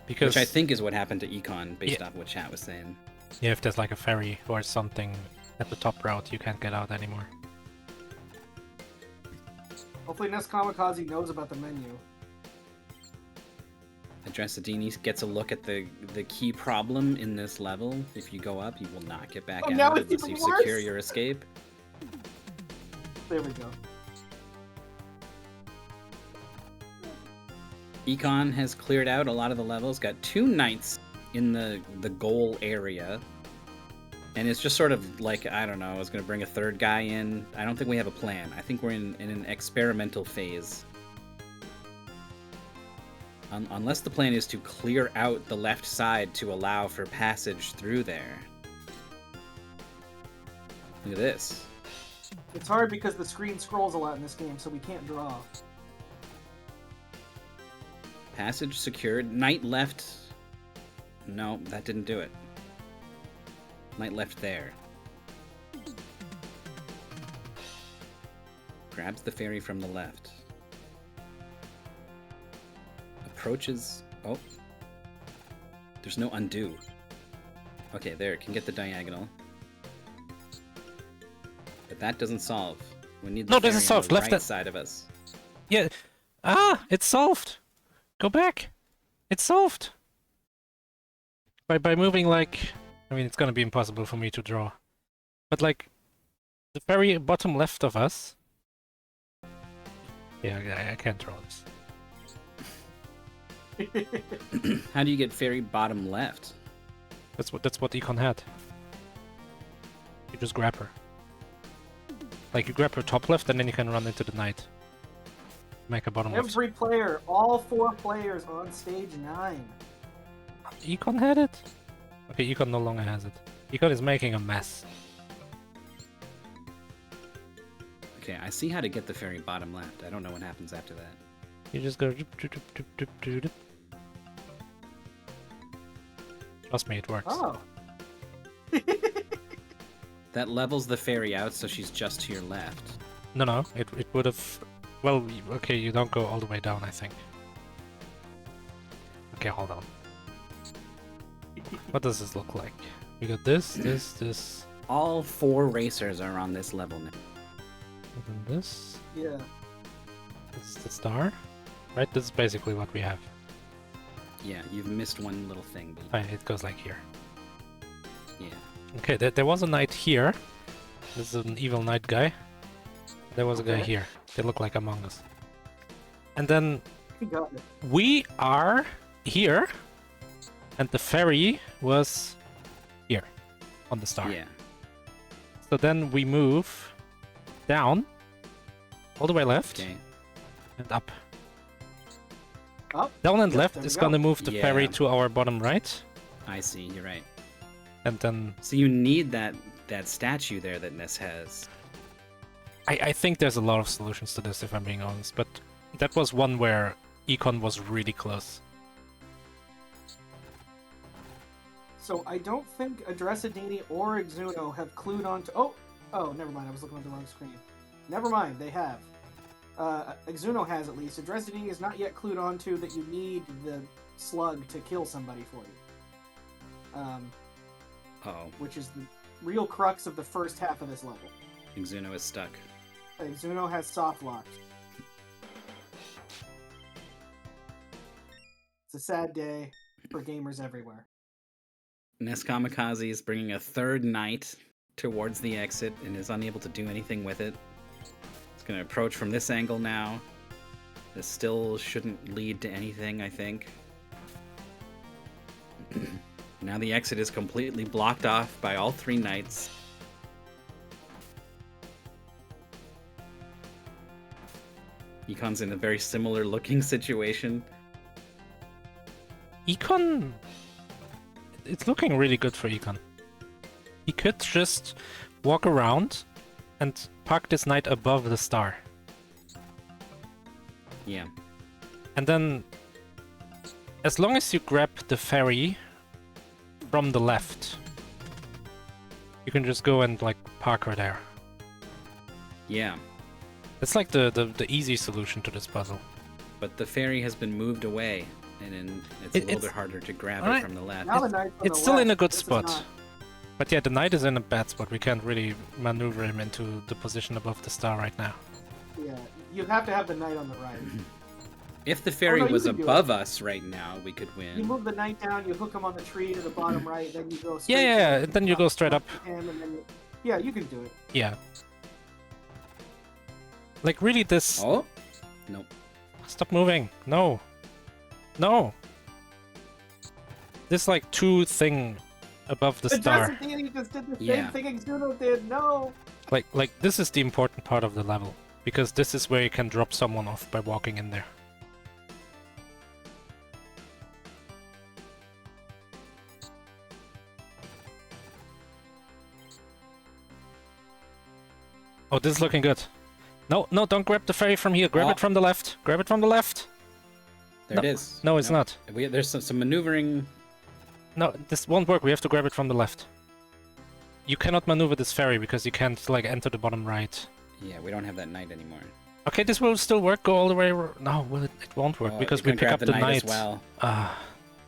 Because Which I think is what happened to Econ, based off what chat was saying. yeah, if there's like a ferry or something at the top route, you can't get out anymore. Hopefully Neskamikaze knows about the menu. Adresadini gets a look at the key problem in this level. If you go up, you will not get back now out it's unless you even worse. secure your escape. There we go. Econ has cleared out a lot of the levels, got 2 knights in the goal area. And it's just sort of like, I don't know, I was going to bring a 3rd guy in. I don't think we have a plan. I think we're in an experimental phase. Unless the plan is to clear out the left side to allow for passage through there. Look at this. It's hard because the screen scrolls a lot in this game, so we can't draw. Passage secured. Knight left. No, that didn't do it. Knight left there. Grabs the fairy from the left. Approaches... Oh. There's no undo. Okay, there. Can get the diagonal. But that doesn't solve. We need the No, fairy this is on solved. the Left right that- side of us. Yeah. Ah, it's solved. Go back. It's solved. By moving like... I mean, it's gonna be impossible for me to draw. But like, the very bottom left of us... Yeah, I can't draw this. How do you get fairy bottom left? That's what Econ had. You just grab her. Like, you grab her top left and then you can run into the knight. Make a bottom left. Every player, all 4 players on stage 9. Econ had it? Okay, Econ no longer has it. Econ is making a mess. Okay, I see how to get the fairy bottom left. I don't know what happens after that. You just go... Trust me, it works. Oh. That levels the fairy out, so she's just to your left. No, it would have... Well, okay, you don't go all the way down, I think. Okay, hold on. What does this look like? We got this, All 4 racers are on this level now. and then this. Yeah. This is the star. Right, this is basically what we have. Yeah, you've missed one little thing, but Fine, it goes like here. yeah. Okay, there was a knight here. This is an evil knight guy. There was a guy Okay. here. They look like Among Us. And then You got it. we are here, and the fairy was here on the star. Yeah. So then we move down, all the way left, Okay. and up. Up. Down and Yep, left there is we gonna go. move the fairy Yeah. to our bottom right, I see, you're right. and then So you need that statue there that Ness has. I think there's a lot of solutions to this, if I'm being honest, but that was one where Econ was really close. So I don't think Adresadini or Exuno have clued on to... Oh, never mind. I was looking at the wrong screen. Never mind. They have. Exuno has, at least. Adresadini is not yet clued on to that you need the slug to kill somebody for you. Uh-oh. Which is the real crux of the first half of this level. Exuno is stuck. Exuno has soft locked. It's a sad day for gamers everywhere. Neskamikaze is bringing a 3rd knight towards the exit and is unable to do anything with it. It's going to approach from this angle now. This still shouldn't lead to anything, I think. Now the exit is completely blocked off by all 3 knights. Econ's in a very similar looking situation. Econ... It's looking really good for Econ. He could just walk around and park this knight above the star. Yeah. And then, as long as you grab the fairy from the left, you can just go and, like, park her there. Yeah. It's like the easy solution to this puzzle. But the fairy has been moved away, and it's a little It's- bit harder to grab Alright. it from the left. Now the knight's on It's the still in a left. good This is spot. not- But yeah, the knight is in a bad spot. We can't really maneuver him into the position above the star right now. Yeah, you have to have the knight on the right. If the fairy no, you was can do above us right now, we could You win. move the knight down, you hook him on the tree to the bottom right, then you go straight. Yeah, to and then you go straight up. him, and then yeah, you can do it. Yeah. Like, really, this... Oh? Nope. Stop moving. No. No. This, like, 2 thing above the star. Adresadini just did the Yeah. same thing Exuno did. No. Like, this is the important part of the level. Because this is where you can drop someone off by walking in there. Oh, this is looking good. No, no, don't grab the ferry from here. Grab it from the left. Grab it from the left. There it is. No, it's not. There's some maneuvering. No, this won't work. We have to grab it from the left. You cannot maneuver this ferry because you can't, like, enter the bottom right. Yeah, we don't have that knight anymore. Okay, this will still work. Go all the way. No, well, it won't work because we pick up the knight. As well. Ah,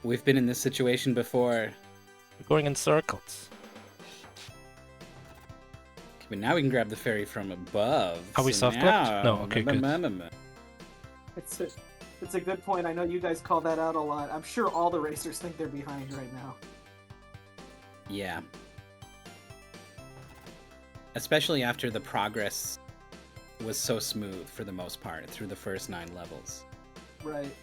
We've been in this situation before. we're going in circles. But now we can grab the ferry from above. Are we soft locked? No, okay, good. It's a good point. I know you guys call that out a lot. I'm sure all the racers think they're behind right now. Yeah. Especially after the progress was so smooth for the most part through the first 9 levels. Right.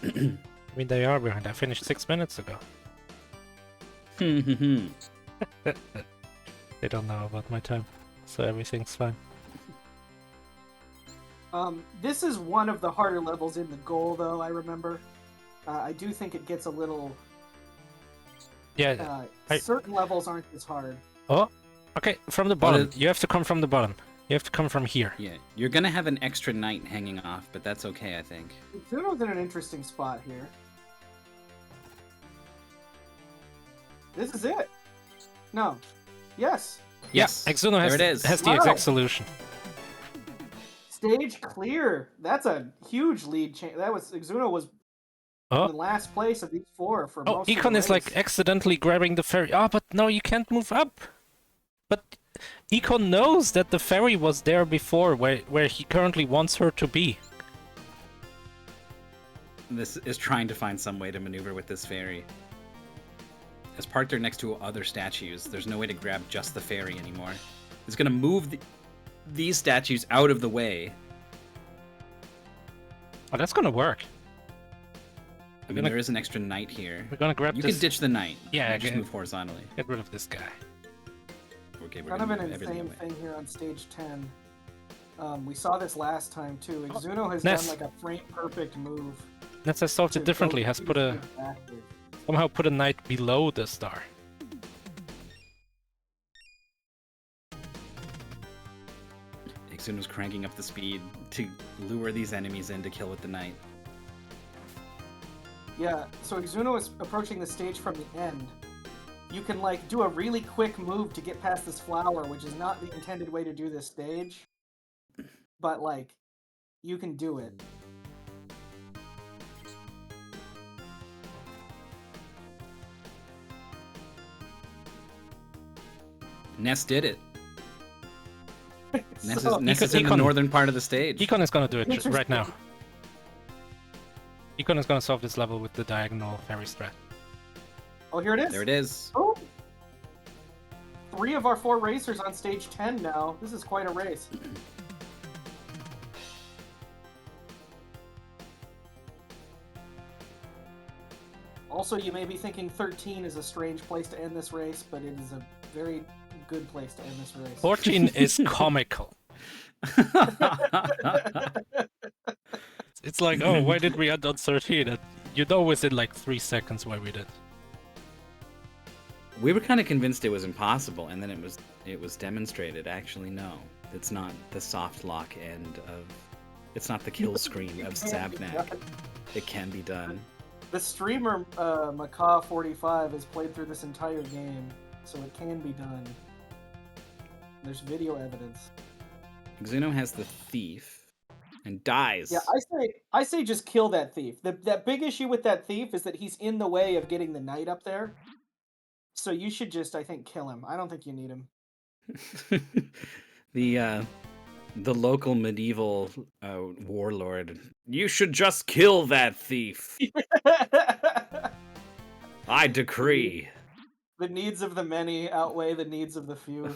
I mean, they are behind. I finished 6 minutes ago. Hmm. They don't know about my time, so everything's fine. This is one of the harder levels in the goal, though, I remember. I do think it gets a little... Yeah. Certain levels aren't as hard. Oh, okay, from the bottom. You have to come from the bottom. You have to come from here. Yeah, you're gonna have an extra knight hanging off, but that's okay, I think. Exuno's in an interesting spot here. This is it. No. Yes. Yes. Exuno has, there it is. has the exact solution. Stage clear. That's a huge lead change. That was Exuno was in last place of these 4 for most of the Econ is race. like accidentally grabbing the ferry. Oh, but no, you can't move up. But Econ knows that the ferry was there before, where he currently wants her to be. This is trying to find some way to maneuver with this ferry. It's parked there next to other statues. There's no way to grab just the ferry anymore. It's gonna move these statues out of the way. Oh, that's gonna work. I mean, there is an extra knight here. We're gonna grab You this. can ditch the knight. Yeah, just move horizontally. Get rid of this guy. Okay, we're Kind of gonna an move everything insane away. thing here on stage 10. We saw this last time too. Exuno has Ness. done like a frame perfect move. Ness has solved to it differently. go Has put a backward. somehow put a knight below the star. Exuno's cranking up the speed to lure these enemies in to kill with the knight. Yeah, so Exuno is approaching the stage from the end. You can like do a really quick move to get past this flower, which is not the intended way to do this stage. But like, you can do it. Ness did it. Ness So- Ness is in the Econ- northern part of the stage. Econ is gonna do it Interesting. right now. Econ is gonna solve this level with the diagonal ferry strat. Oh, here it is. There it is. Oh. 3 of our 4 racers on stage 10 now. This is quite a race. Also, you may be thinking 13 is a strange place to end this race, but it is a very good place to end this race. 14 is comical. It's like, oh, why did we end on 13? You know within like 3 seconds why we did. We were kind of convinced it was impossible, and then it was demonstrated. Actually, no, it's not the soft lock end of. It's not the kill screen of Sabnack. It can be done. The streamer Macaw45 has played through this entire game, so it can be done. There's video evidence. Exuno has the thief and dies. Yeah, I say just kill that thief. That big issue with that thief is that he's in the way of getting the knight up there. So you should just, I think, kill him. I don't think you need him. The local medieval warlord. You should just kill that thief. I decree. The needs of the many outweigh the needs of the few.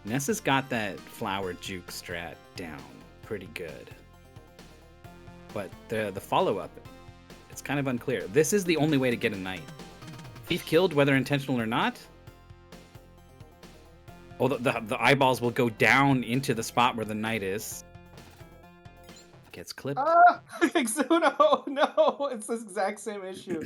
Nessa's got that flower juke strat down pretty good. But the follow-up, it's kind of unclear. This is the only way to get a knight. Thief killed, whether intentional or not. Oh, the eyeballs will go down into the spot where the knight is. Gets clipped. Ah! Exuno! No! It's the exact same issue.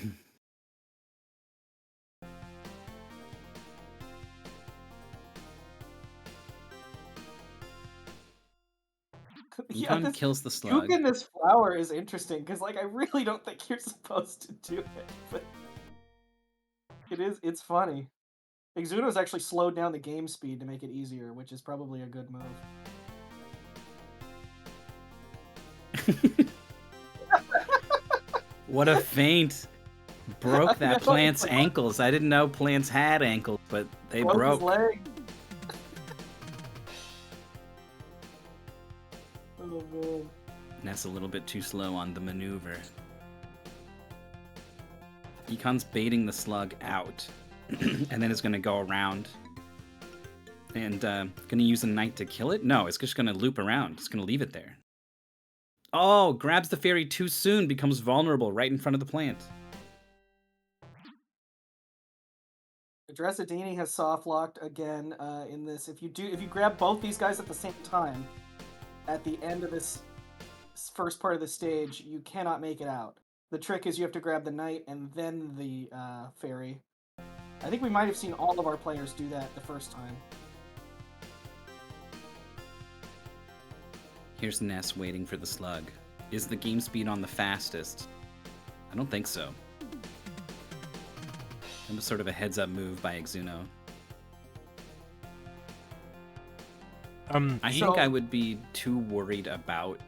Yeah, Econ this kills the slug. juke in this flower is interesting because, like, I really don't think you're supposed to do it, but it's funny. Exuno's actually slowed down the game speed to make it easier, which is probably a good move. What a feint! Broke I know, that it's plant's like- ankles. I didn't know plants had ankles, but they Broke his broke. leg. Oh man. That's a little bit too slow on the maneuver. Econ's baiting the slug out, and then it's gonna go around. And gonna use a knight to kill it? No, it's just gonna loop around. It's gonna leave it there. Oh, grabs the fairy too soon, becomes vulnerable right in front of the plant. Adresadini has soft locked again in this. If you grab both these guys at the same time, at the end of this first part of the stage, you cannot make it out. The trick is you have to grab the knight and then the fairy. I think we might have seen all of our players do that the first time. Here's Ness waiting for the slug. Is the game speed on the fastest? I don't think so. That was sort of a heads-up move by Exuno. I think I would be too worried about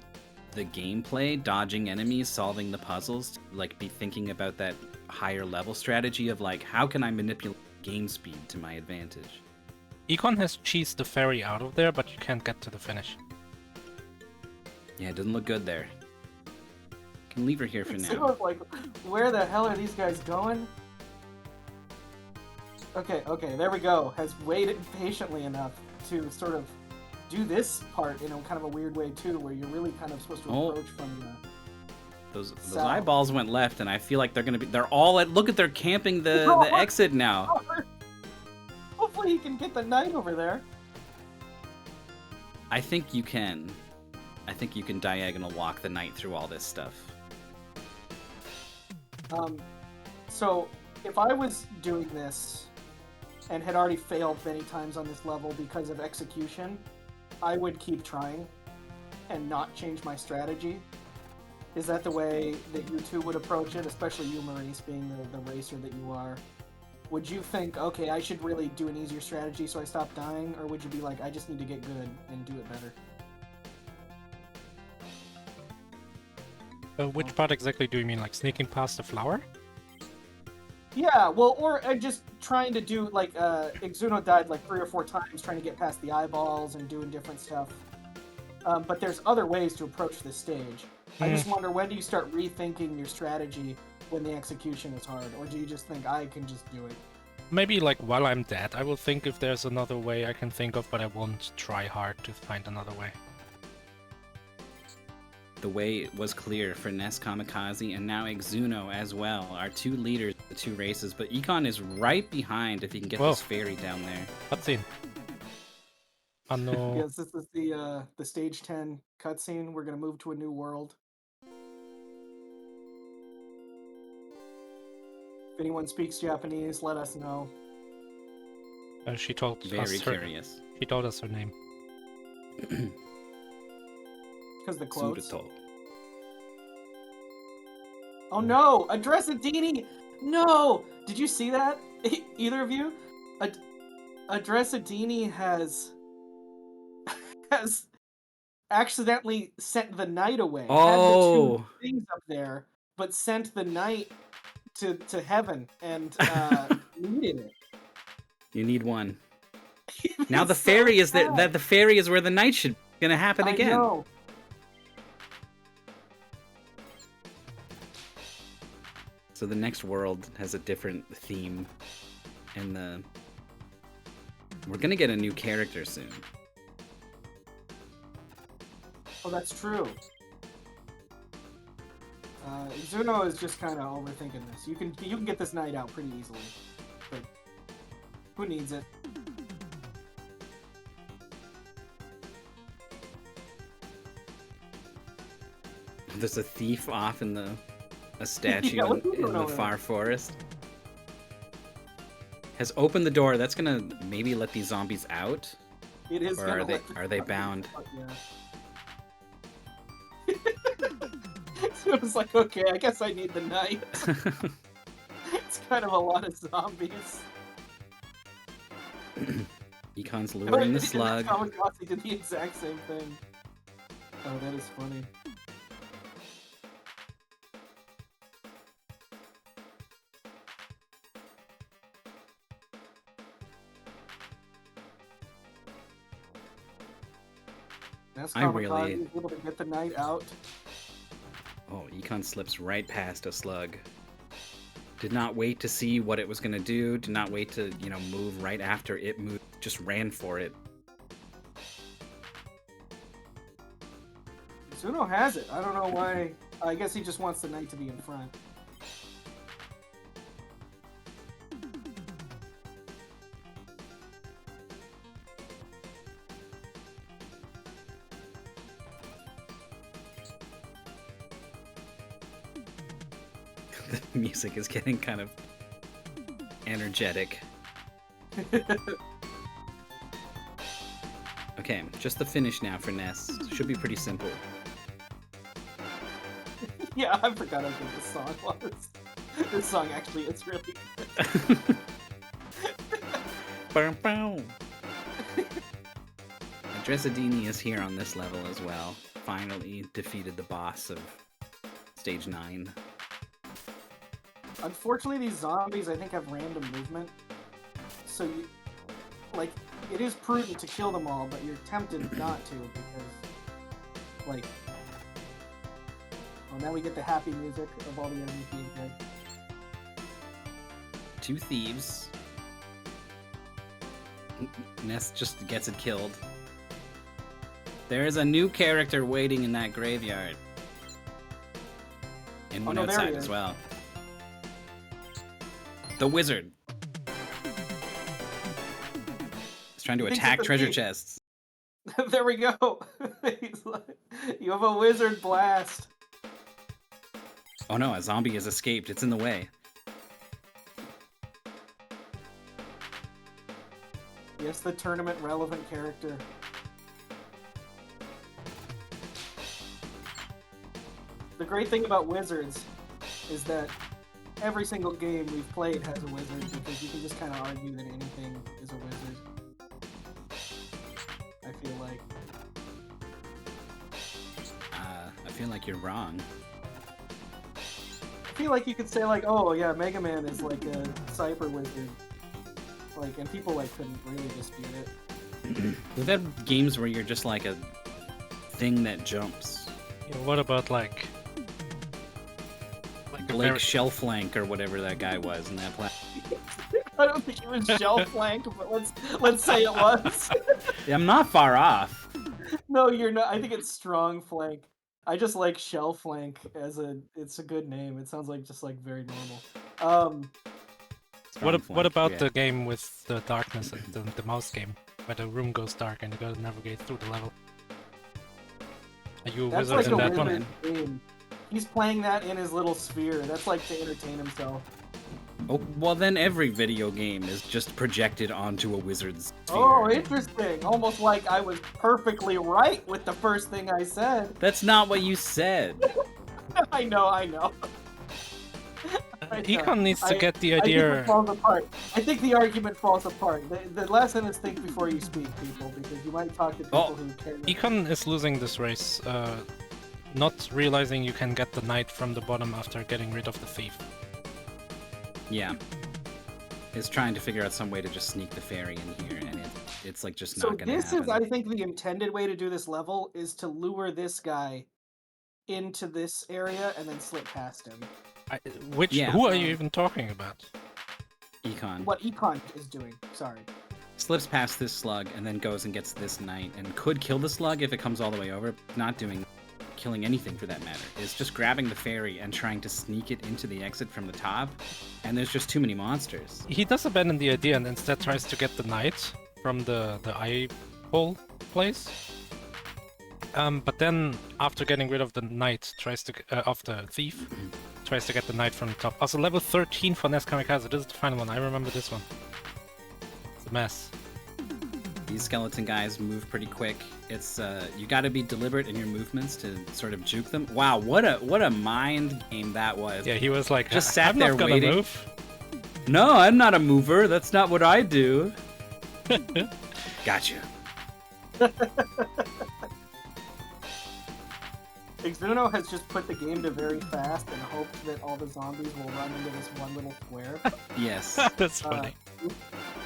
the gameplay, dodging enemies, solving the puzzles, like be thinking about that higher level strategy of like, how can I manipulate game speed to my advantage? Econ has cheesed the fairy out of there, but you can't get to the finish. Yeah, it doesn't look good there. Can leave her here for So now. I was like, where the hell are these guys going? Okay, there we go. Has waited patiently enough to sort of do this part in a kind of a weird way too, where you're really kind of supposed to approach from the... Those South. eyeballs went left, and I feel like they're all at, look at, they're camping the exit now. Hopefully he can get the knight over there. I think you can diagonal walk the knight through all this stuff. So if I was doing this and had already failed many times on this level because of execution, I would keep trying and not change my strategy. Is that the way that you two would approach it, especially you, Maurice, being the racer that you are? Would you think, okay, I should really do an easier strategy so I stop dying, or would you be like, I just need to get good and do it better? Which part exactly do you mean, like sneaking past the flower? Yeah, well, or just trying to do, like, Exuno died like 3 or 4 times trying to get past the eyeballs and doing different stuff. But there's other ways to approach this stage. I just wonder, when do you start rethinking your strategy when the execution is hard? Or do you just think, I can just do it? Maybe like while I'm dead, I will think if there's another way I can think of, but I won't try hard to find another way. The way was clear for Neskamikaze and now Exuno as well, our two leaders, the two races, but Econ is right behind if he can get this fairy down there. Cutscene. Oh no. Yes, this is the stage 10 cutscene. We're gonna move to a new world. If anyone speaks Japanese, let us know. She told Very us her, curious. She told us her name. Because the quotes. Suruto. Oh no! Adresadini! No! Did you see that? Either of you? Adresadini has accidentally sent the knight away. Oh! Had the two things up there, but sent the knight to heaven and needed it. You need one. Now the fairy is there. That the fairy is where the knight should be. Gonna happen again. I know. So the next world has a different theme, and we're gonna get a new character soon. Oh, that's true. Exuno is just kind of overthinking this. You can get this knight out pretty easily, but who needs it? There's a thief off in a statue Yeah, what's in going the on far forest. Has opened the door. That's gonna maybe let these zombies out. It is. Or gonna are they- let the are they zombies bound? out, yeah. It was like, okay, I guess I need the knight. It's kind of a lot of zombies. Econ's luring the And slug. Kamikaze did the exact same thing. Oh, that is funny. I really- Kamikaze is able to get the knight out. Oh, Econ slips right past a slug. Did not wait to see what it was going to do. Did not wait to, move right after it moved. Just ran for it. Exuno has it. I don't know why. I guess he just wants the knight to be in front. The music is getting kind of energetic. Okay, just the finish now for Ness. Should be pretty simple. Yeah, I forgot how good this song was. This song actually is really good. Bow, bow. Adresadini is here on this level as well. Finally defeated the boss of stage 9. Unfortunately, these zombies, I think, have random movement. So, it is prudent to kill them all, but you're tempted not to, because, well, now we get the happy music of all the enemies being dead. 2 thieves. Ness just gets it killed. There is a new character waiting in that graveyard. And one no, there outside he as is. well. The wizard. He's trying to He thinks attack it's a treasure thief. chests. There we go! He's like, you have a wizard blast! Oh no, a zombie has escaped. It's in the way. Yes, the tournament relevant character. The great thing about wizards is that every single game we've played has a wizard, because you can just kind of argue that anything is a wizard. I feel like. I feel like you're wrong. I feel like you could say like, oh yeah, Mega Man is like a cyber wizard. Like, and people couldn't really dispute it. We've had games where you're just like a thing that jumps. Yeah, what about like a Blake very- Shellflank or whatever that guy was in that play. I don't think it was shell flank, but let's say it was. I'm not far off. No, you're not. I think it's strong flank. I just like shell flank as it's a good name. It sounds like just very normal. What about yeah. the game with the darkness, the mouse game, where the room goes dark and you gotta navigate through the level? Are you a That's wizard like in a that wizard one? game. He's playing that in his little sphere. That's like to entertain himself. Oh, well then every video game is just projected onto a wizard's sphere. Oh, interesting. Almost like I was perfectly right with the first thing I said. That's not what you said. I know. I know. Econ needs to get the I think idea. it falls apart. I think the argument falls apart. The lesson is think before you speak, people, because you might talk to people who care. Econ is losing this race, not realizing you can get the knight from the bottom after getting rid of the thief. Yeah. Is trying to figure out some way to just sneak the fairy in here, and it's like just So not gonna this happen. is, I think, the intended way to do this level is to lure this guy into this area and then slip past him. Yeah. Who are you even talking about? Econ What Econ is doing. Sorry. slips past this slug and then goes and gets this knight and could kill the slug if it comes all the way over. Not killing anything for that matter. It's just grabbing the fairy and trying to sneak it into the exit from the top, and there's just too many monsters. He does abandon the idea and instead tries to get the knight from the eye hole place. But then, after getting rid of the knight, of the thief, tries to get the knight from the top. Also, level 13 for neskamikaze. This is the final one. I remember this one. It's a mess. These skeleton guys move pretty quick. It's you got to be deliberate in your movements to sort of juke them. Wow, what a mind game that was. Yeah, he was like, Just sat I'm there not gonna waiting. move. No, I'm not a mover. That's not what I do. Gotcha. Exuno has just put the game to very fast and hoped that all the zombies will run into this one little square. Yes. That's funny.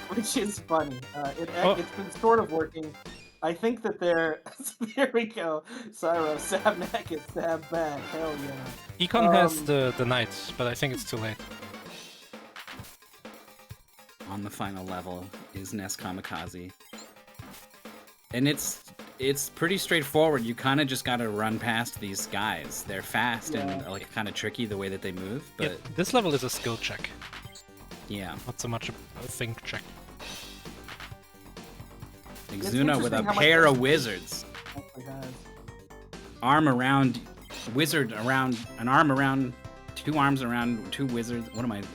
Which is funny. Oh. It's been sort of working. I think that they're... There we go. Syro, Sabnack is Sab back. Hell yeah. Econ has the knight, but I think it's too late. On the final level is neskamikaze. And it's pretty straightforward. You kind of just got to run past these guys. They're fast and like kind of tricky the way that they move, but Yeah, this level is a skill check, yeah. not so much a think check. Exuno with a interesting how much pair of this wizards. actually has. Arm around wizard around an arm around two arms around two wizards.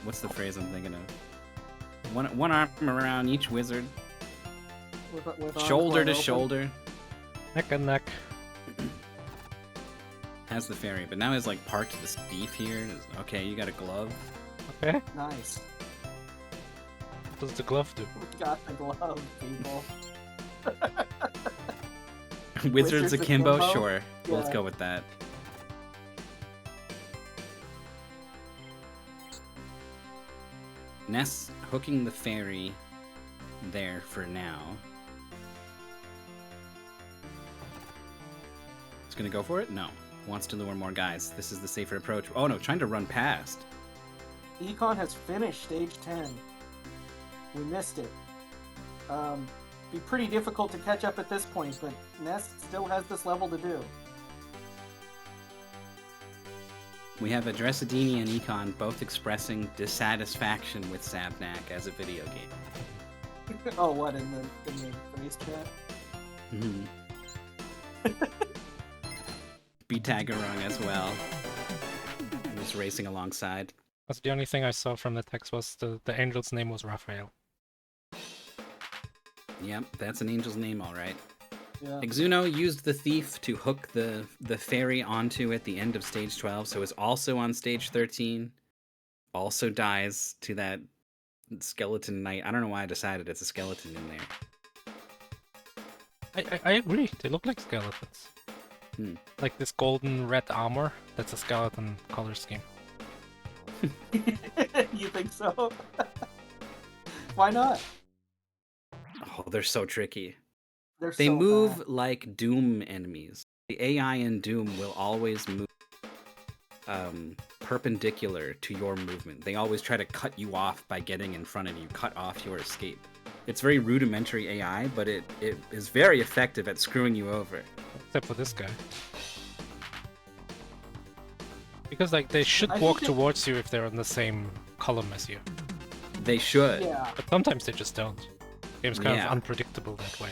What's the phrase I'm thinking of? One arm around each wizard. With arms Shoulder wide to open. shoulder. Neck and neck. Has the fairy, but now he's like parked this beef here. Okay, you got a glove. Okay, Nice. what does the glove do? We got the glove, people. Wizards akimbo? akimbo? Sure. Let's Yeah. go with that. Ness hooking the fairy there for now. It's gonna go for it? No. Wants to lure more guys. This is the safer approach. Oh no, trying to run past. Econ has finished stage 10. We missed it. Be pretty difficult to catch up at this point, but Ness still has this level to do. We have Adresadini and Econ both expressing dissatisfaction with Sabnack as a video game. Oh, what, in the race chat? Mm-hmm. B-Taggerung as well. He was racing alongside. That's the only thing I saw from the text was the angel's name was Raphael. Yep, that's an angel's name, all right. Yeah. Exuno used the thief to hook the fairy onto at the end of stage 12, so is also on stage 13. Also dies to that skeleton knight. I don't know why I decided it's a skeleton in there. I agree, they look like skeletons. Like this golden red armor, that's a skeleton color scheme. You think so? Why not? Oh, they're so tricky. They move like Doom enemies. The AI in Doom will always move perpendicular to your movement. They always try to cut you off by getting in front of you, cut off your escape. It's very rudimentary AI, but it is very effective at screwing you over. Except for this guy. Because like they should I walk think towards you if they're on the same column as you. They should. Yeah. But sometimes they just don't. Game's kind Yeah. of unpredictable that way.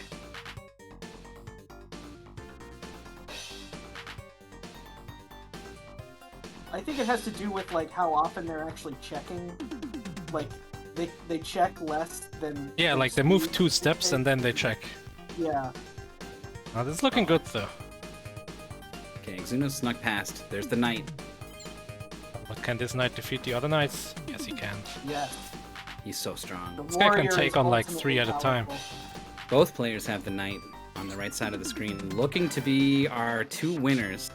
I think it has to do with like how often they're actually checking. Like they check less than. Yeah, than like they move speed. 2 steps and then they check. Yeah. Now this is looking good though. Okay, Exuno snuck past. There's the knight. But can this knight defeat the other knights? Yes, he can. Yes. He's so strong. The This guy can warrior take is on, like, ultimately 3 at a time. powerful. Both players have the knight on the right side of the screen, looking to be our 2 winners.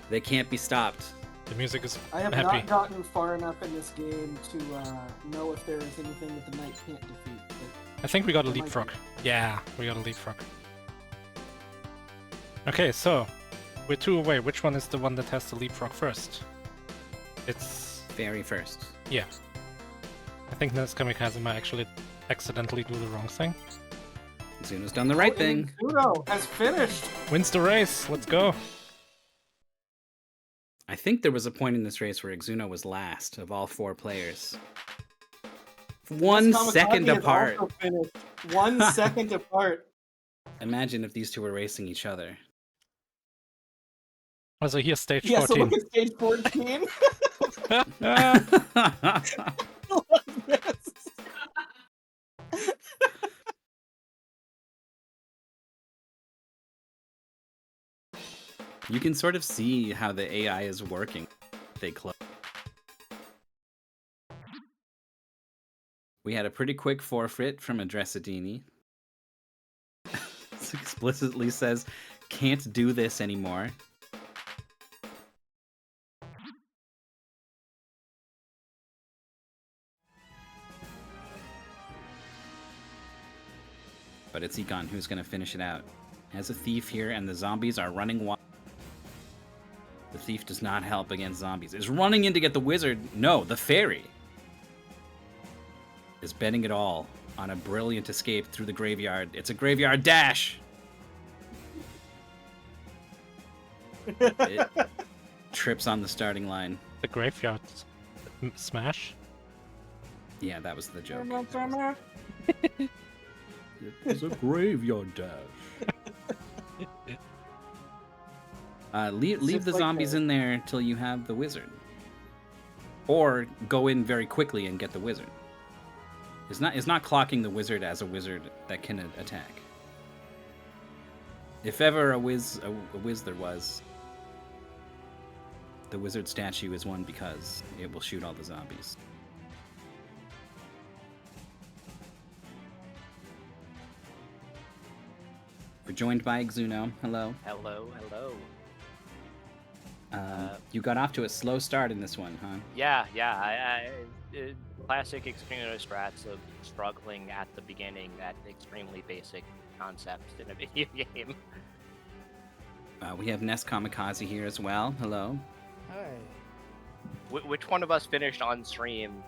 They can't be stopped. The music is I have happy. not gotten far enough in this game to know if there is anything that the knight can't defeat. But I think we got a There might leapfrog. be. Yeah, we got a leapfrog. Okay, so we're 2 away. Which one is the one that has to leapfrog first? It's Fairy first. yeah. I think neskamikaze might actually accidentally do the wrong thing. Exuno's done the right thing. Exuno has finished. Wins the race. Let's go. I think there was a point in this race where Exuno was last of all 4 players. 1 Kamikaze second has apart. also finished. 1 second apart. Imagine if these 2 were racing each other. Also here's stage Yeah, so 14. look at stage 14. You can sort of see how the AI is working. They close. We had a pretty quick forfeit from Adresadini. It explicitly says, can't do this anymore. But it's Econ who's going to finish it out. Has a thief here, and the zombies are running wild. The thief does not help against zombies. Is running in to get the wizard. No, the fairy is betting it all on a brilliant escape through the graveyard. It's a graveyard dash. It trips on the starting line. The graveyard smash. Yeah, that was the joke. It was a graveyard dash. Leave the zombies in there till you have the wizard. Or go in very quickly and get the wizard. It's not clocking the wizard as a wizard that can attack. If ever a wiz there was, the wizard statue is one because it will shoot all the zombies. We're joined by Exuno. Hello. Hello. You got off to a slow start in this one, huh? Yeah. Classic Exuno strats of struggling at the beginning at extremely basic concepts in a video game. We have neskamikaze here as well. Hello. Hi. Which one of us finished on stream?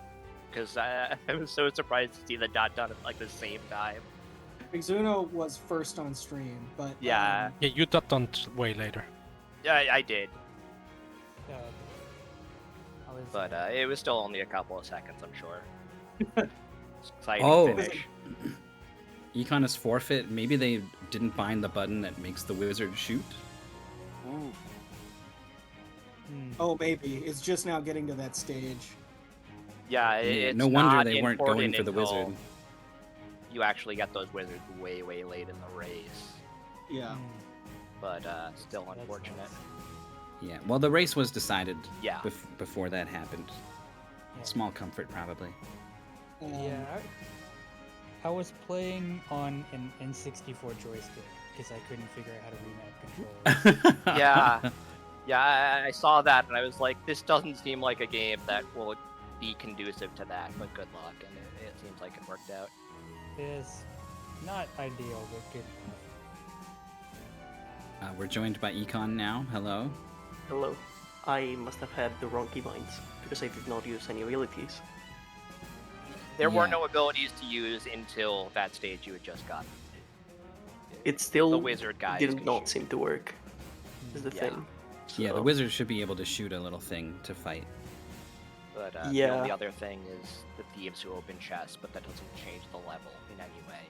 Because I was so surprised to see the dot at like the same time. Exuno was first on stream, but Yeah. Yeah, you dot on way later. Yeah, I did, I was, but it was still only a couple of seconds, I'm sure. It's exciting Oh. finish. Econ is forfeit. Maybe they didn't bind the button that makes the wizard shoot. Ooh. oh, maybe it's just now getting to that stage. Yeah, it's no wonder not they weren't going important for the until wizard. You actually get those wizards way late in the race, Yeah. but still unfortunate. Yeah. Well, the race was decided. Yeah. Before that happened. Yeah. Small comfort, probably. Yeah, I was playing on an N64 joystick because I couldn't figure out how to remap controls. Yeah, I saw that and I was like, this doesn't seem like a game that will be conducive to that, but good luck, and it seems like it worked out. It's not ideal, but good enough. We're joined by Econ now. Hello. Hello. I must have had the wrong keybinds because I did not use any abilities. There were Yeah. no abilities to use until that stage you had just gotten. It still The wizard guys did can not shoot. seem to work, is the Yeah. thing. Yeah, the So- wizard should be able to shoot a little thing to fight. But the Yeah. only other thing is the thieves who open chests, but that doesn't change the level in any way.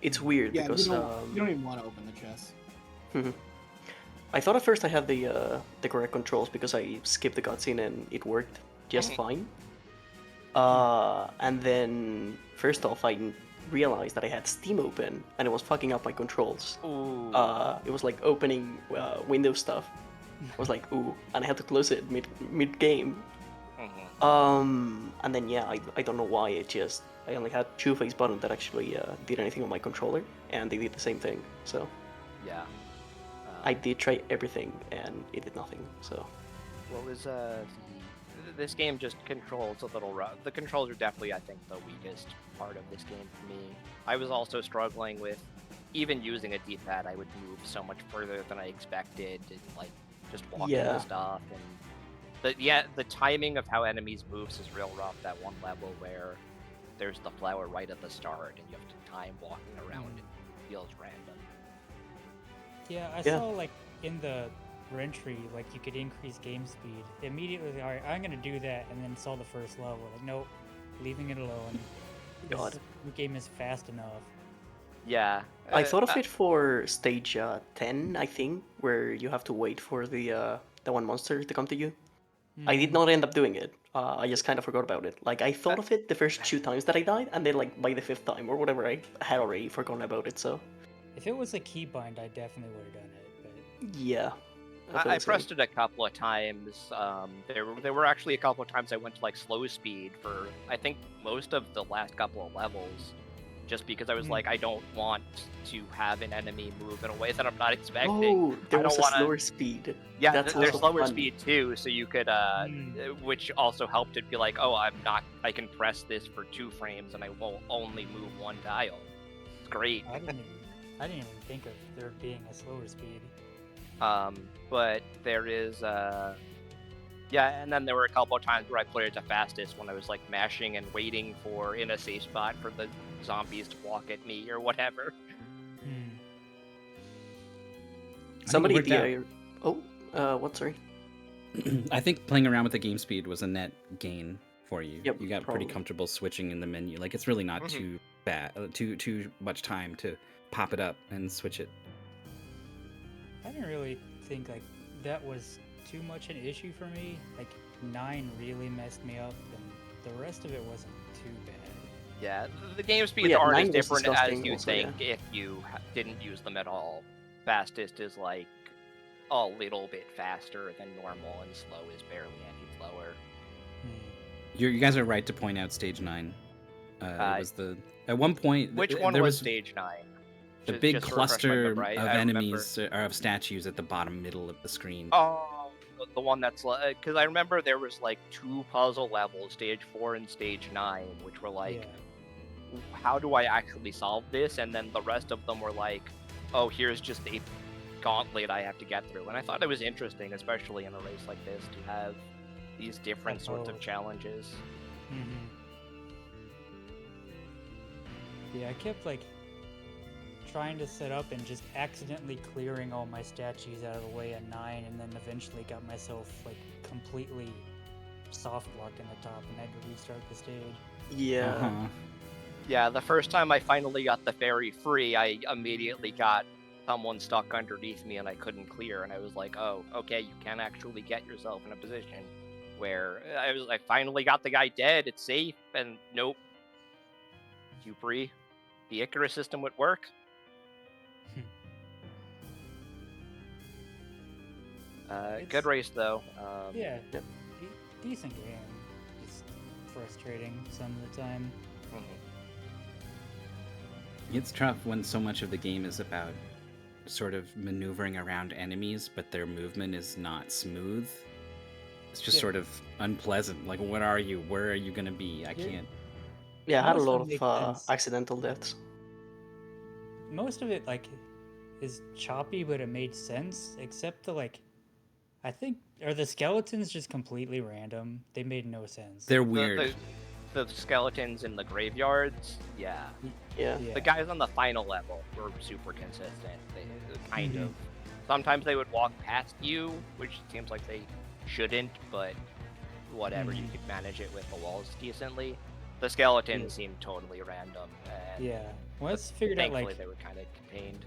It's weird Yeah, because you don't even want to open the chest. I thought at first I had the correct controls because I skipped the cutscene and it worked just fine. And then first off I realized that I had Steam open and it was fucking up my controls. Ooh. It was like opening Windows stuff. I was like, ooh, and I had to close it mid game. Mhm. And then yeah, I don't know why I only had two face buttons that actually did anything on my controller, and they did the same thing. So Yeah. I did try everything, and it did nothing. So What was this game just controls a little rough. The controls are definitely, I think, the weakest part of this game for me. I was also struggling with even using a D-pad. I would move so much further than I expected, and, like just walking Yeah. into stuff, and the timing of how enemies moves is real rough. That one level where there's the flower right at the start, and you have to time walking around. It feels random. Yeah, I Yeah. saw like in the entry, like you could increase game speed. Immediately, alright, I'm gonna do that, and then saw the first level. Like, nope, leaving it alone. God. This game is fast enough. Yeah. I thought of it for stage 10, I think, where you have to wait for the one monster to come to you. I did not end up doing it. I just kind of forgot about it. Like I thought of it the first 2 times that I died, and then like by the 5th time or whatever, I had already forgotten about it. So If it was a keybind, I definitely would have done it. But Yeah. I pressed it a couple of times. There were actually a couple of times I went to like slow speed for I think most of the last couple of levels, just because I was like, I don't want to have an enemy move in a way that I'm not expecting. Oh, there I was don't a wanna- slower speed. Yeah, That's there's also slower fun. speed too, so you could, which also helped it be like, oh, I can press this for 2 frames and I won't only move 1 dial. It's great. I didn't even think of there being a slower speed. But there is, yeah, and then there were a couple of times where I played it the fastest when I was like mashing and waiting for in a safe spot for the zombies to walk at me or whatever. Somebody I think it worked what? Sorry. I think playing around with the game speed was a net gain for you. Yep, You got probably. pretty comfortable switching in the menu. Like it's really not too bad, too much time to pop it up and switch it. I didn't really think like that was too much an issue for me. Like 9 really messed me up, and the rest of it wasn't too bad. Yeah, the game speeds yeah, aren't as 9 was different as disgusting you also, think if you didn't use them at all. Fastest is like a little bit faster than normal, and slow is barely any slower. You guys are right to point out stage 9. It was at one point. Which one there was stage 9? The Just- big just to refresh my cluster memory, of I remember. enemies or of statues at the bottom middle of the screen. Oh, the one that's like, because I remember there was like 2 puzzle levels, stage 4 and stage 9, which were like, how do I actually solve this? And then the rest of them were like, oh, here's just a gauntlet I have to get through. And I thought it was interesting, especially in a race like this, to have these different sorts of challenges. Yeah, I kept like trying to set up and just accidentally clearing all my statues out of the way at 9, and then eventually got myself like completely soft locked in the top and had to restart the stage. Yeah. Uh-huh. Yeah, the first time I finally got the ferry free, I immediately got someone stuck underneath me and I couldn't clear, and I was like, oh, okay, you can actually get yourself in a position where I finally got the guy dead, it's safe, and nope. Hubri, the Icarus system would work. Good race though. Yeah, decent game. Just frustrating some of the time. It's tough when so much of the game is about sort of maneuvering around enemies, but their movement is not smooth. It's just sort of unpleasant. Like, what are you? Where are you gonna be? I can't. Yeah, I had a Most lot of it of makes sense. accidental deaths. Most of it like is choppy, but it made sense, except the like. I think are the skeletons just completely random? They made no sense. They're weird. The skeletons in the graveyards, yeah. Yeah. The guys on the final level were super consistent. They kind of. Sometimes they would walk past you, which seems like they shouldn't, but whatever, you could manage it with the walls decently. The skeletons seemed totally random. And Once figured out thankfully like they were kind of contained.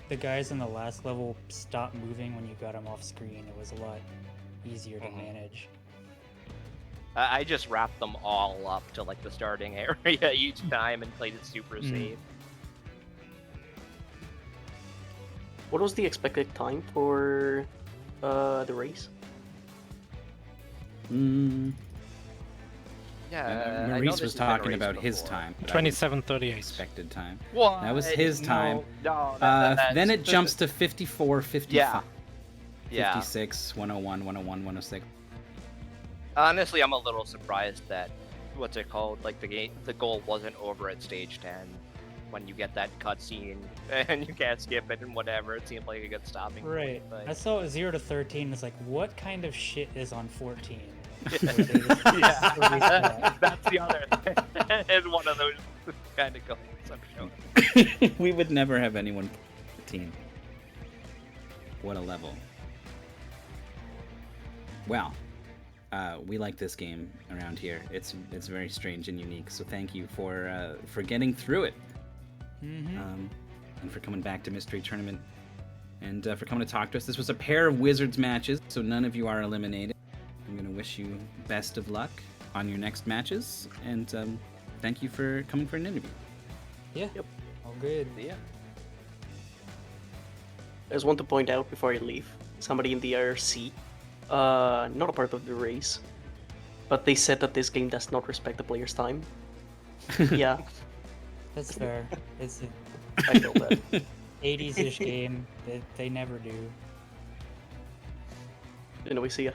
the guys in the last level stopped moving when you got them off screen. It was a lot easier to manage. I just wrapped them all up to like the starting area each time and played it super safe. What was the expected time for the race? Yeah, I know Maurice this was has been a talking race about his before. time. but I 27:38. Expected time. What? That was his time. No, Then it jumps to 54, 55, Yeah. 56, 101, 101, 106. Honestly, I'm a little surprised that what's it called? Like the goal wasn't over at stage 10 when you get that cutscene and you can't skip it and whatever. It seemed like a good stopping point. Right. But... I saw it 0 to 13. It's like, what kind of shit is on 14? Yeah, that's the other thing. It's one of those kind of goals, I'm sure. We would never have anyone 14. What a level. Well, we like this game around here. It's very strange and unique. So thank you for getting through it, and for coming back to Mystery Tournament, and for coming to talk to us. This was a pair of Wizards matches, so none of you are eliminated. I'm gonna wish you best of luck on your next matches, and thank you for coming for an interview. Yeah. Yep. All good. Yeah. I just want to point out before I leave, somebody in the IRC, not a part of the race, but they said that this game does not respect the player's time. Yeah, That's fair. It's an I feel that. 80s-ish game. They never do. Anyway, see ya.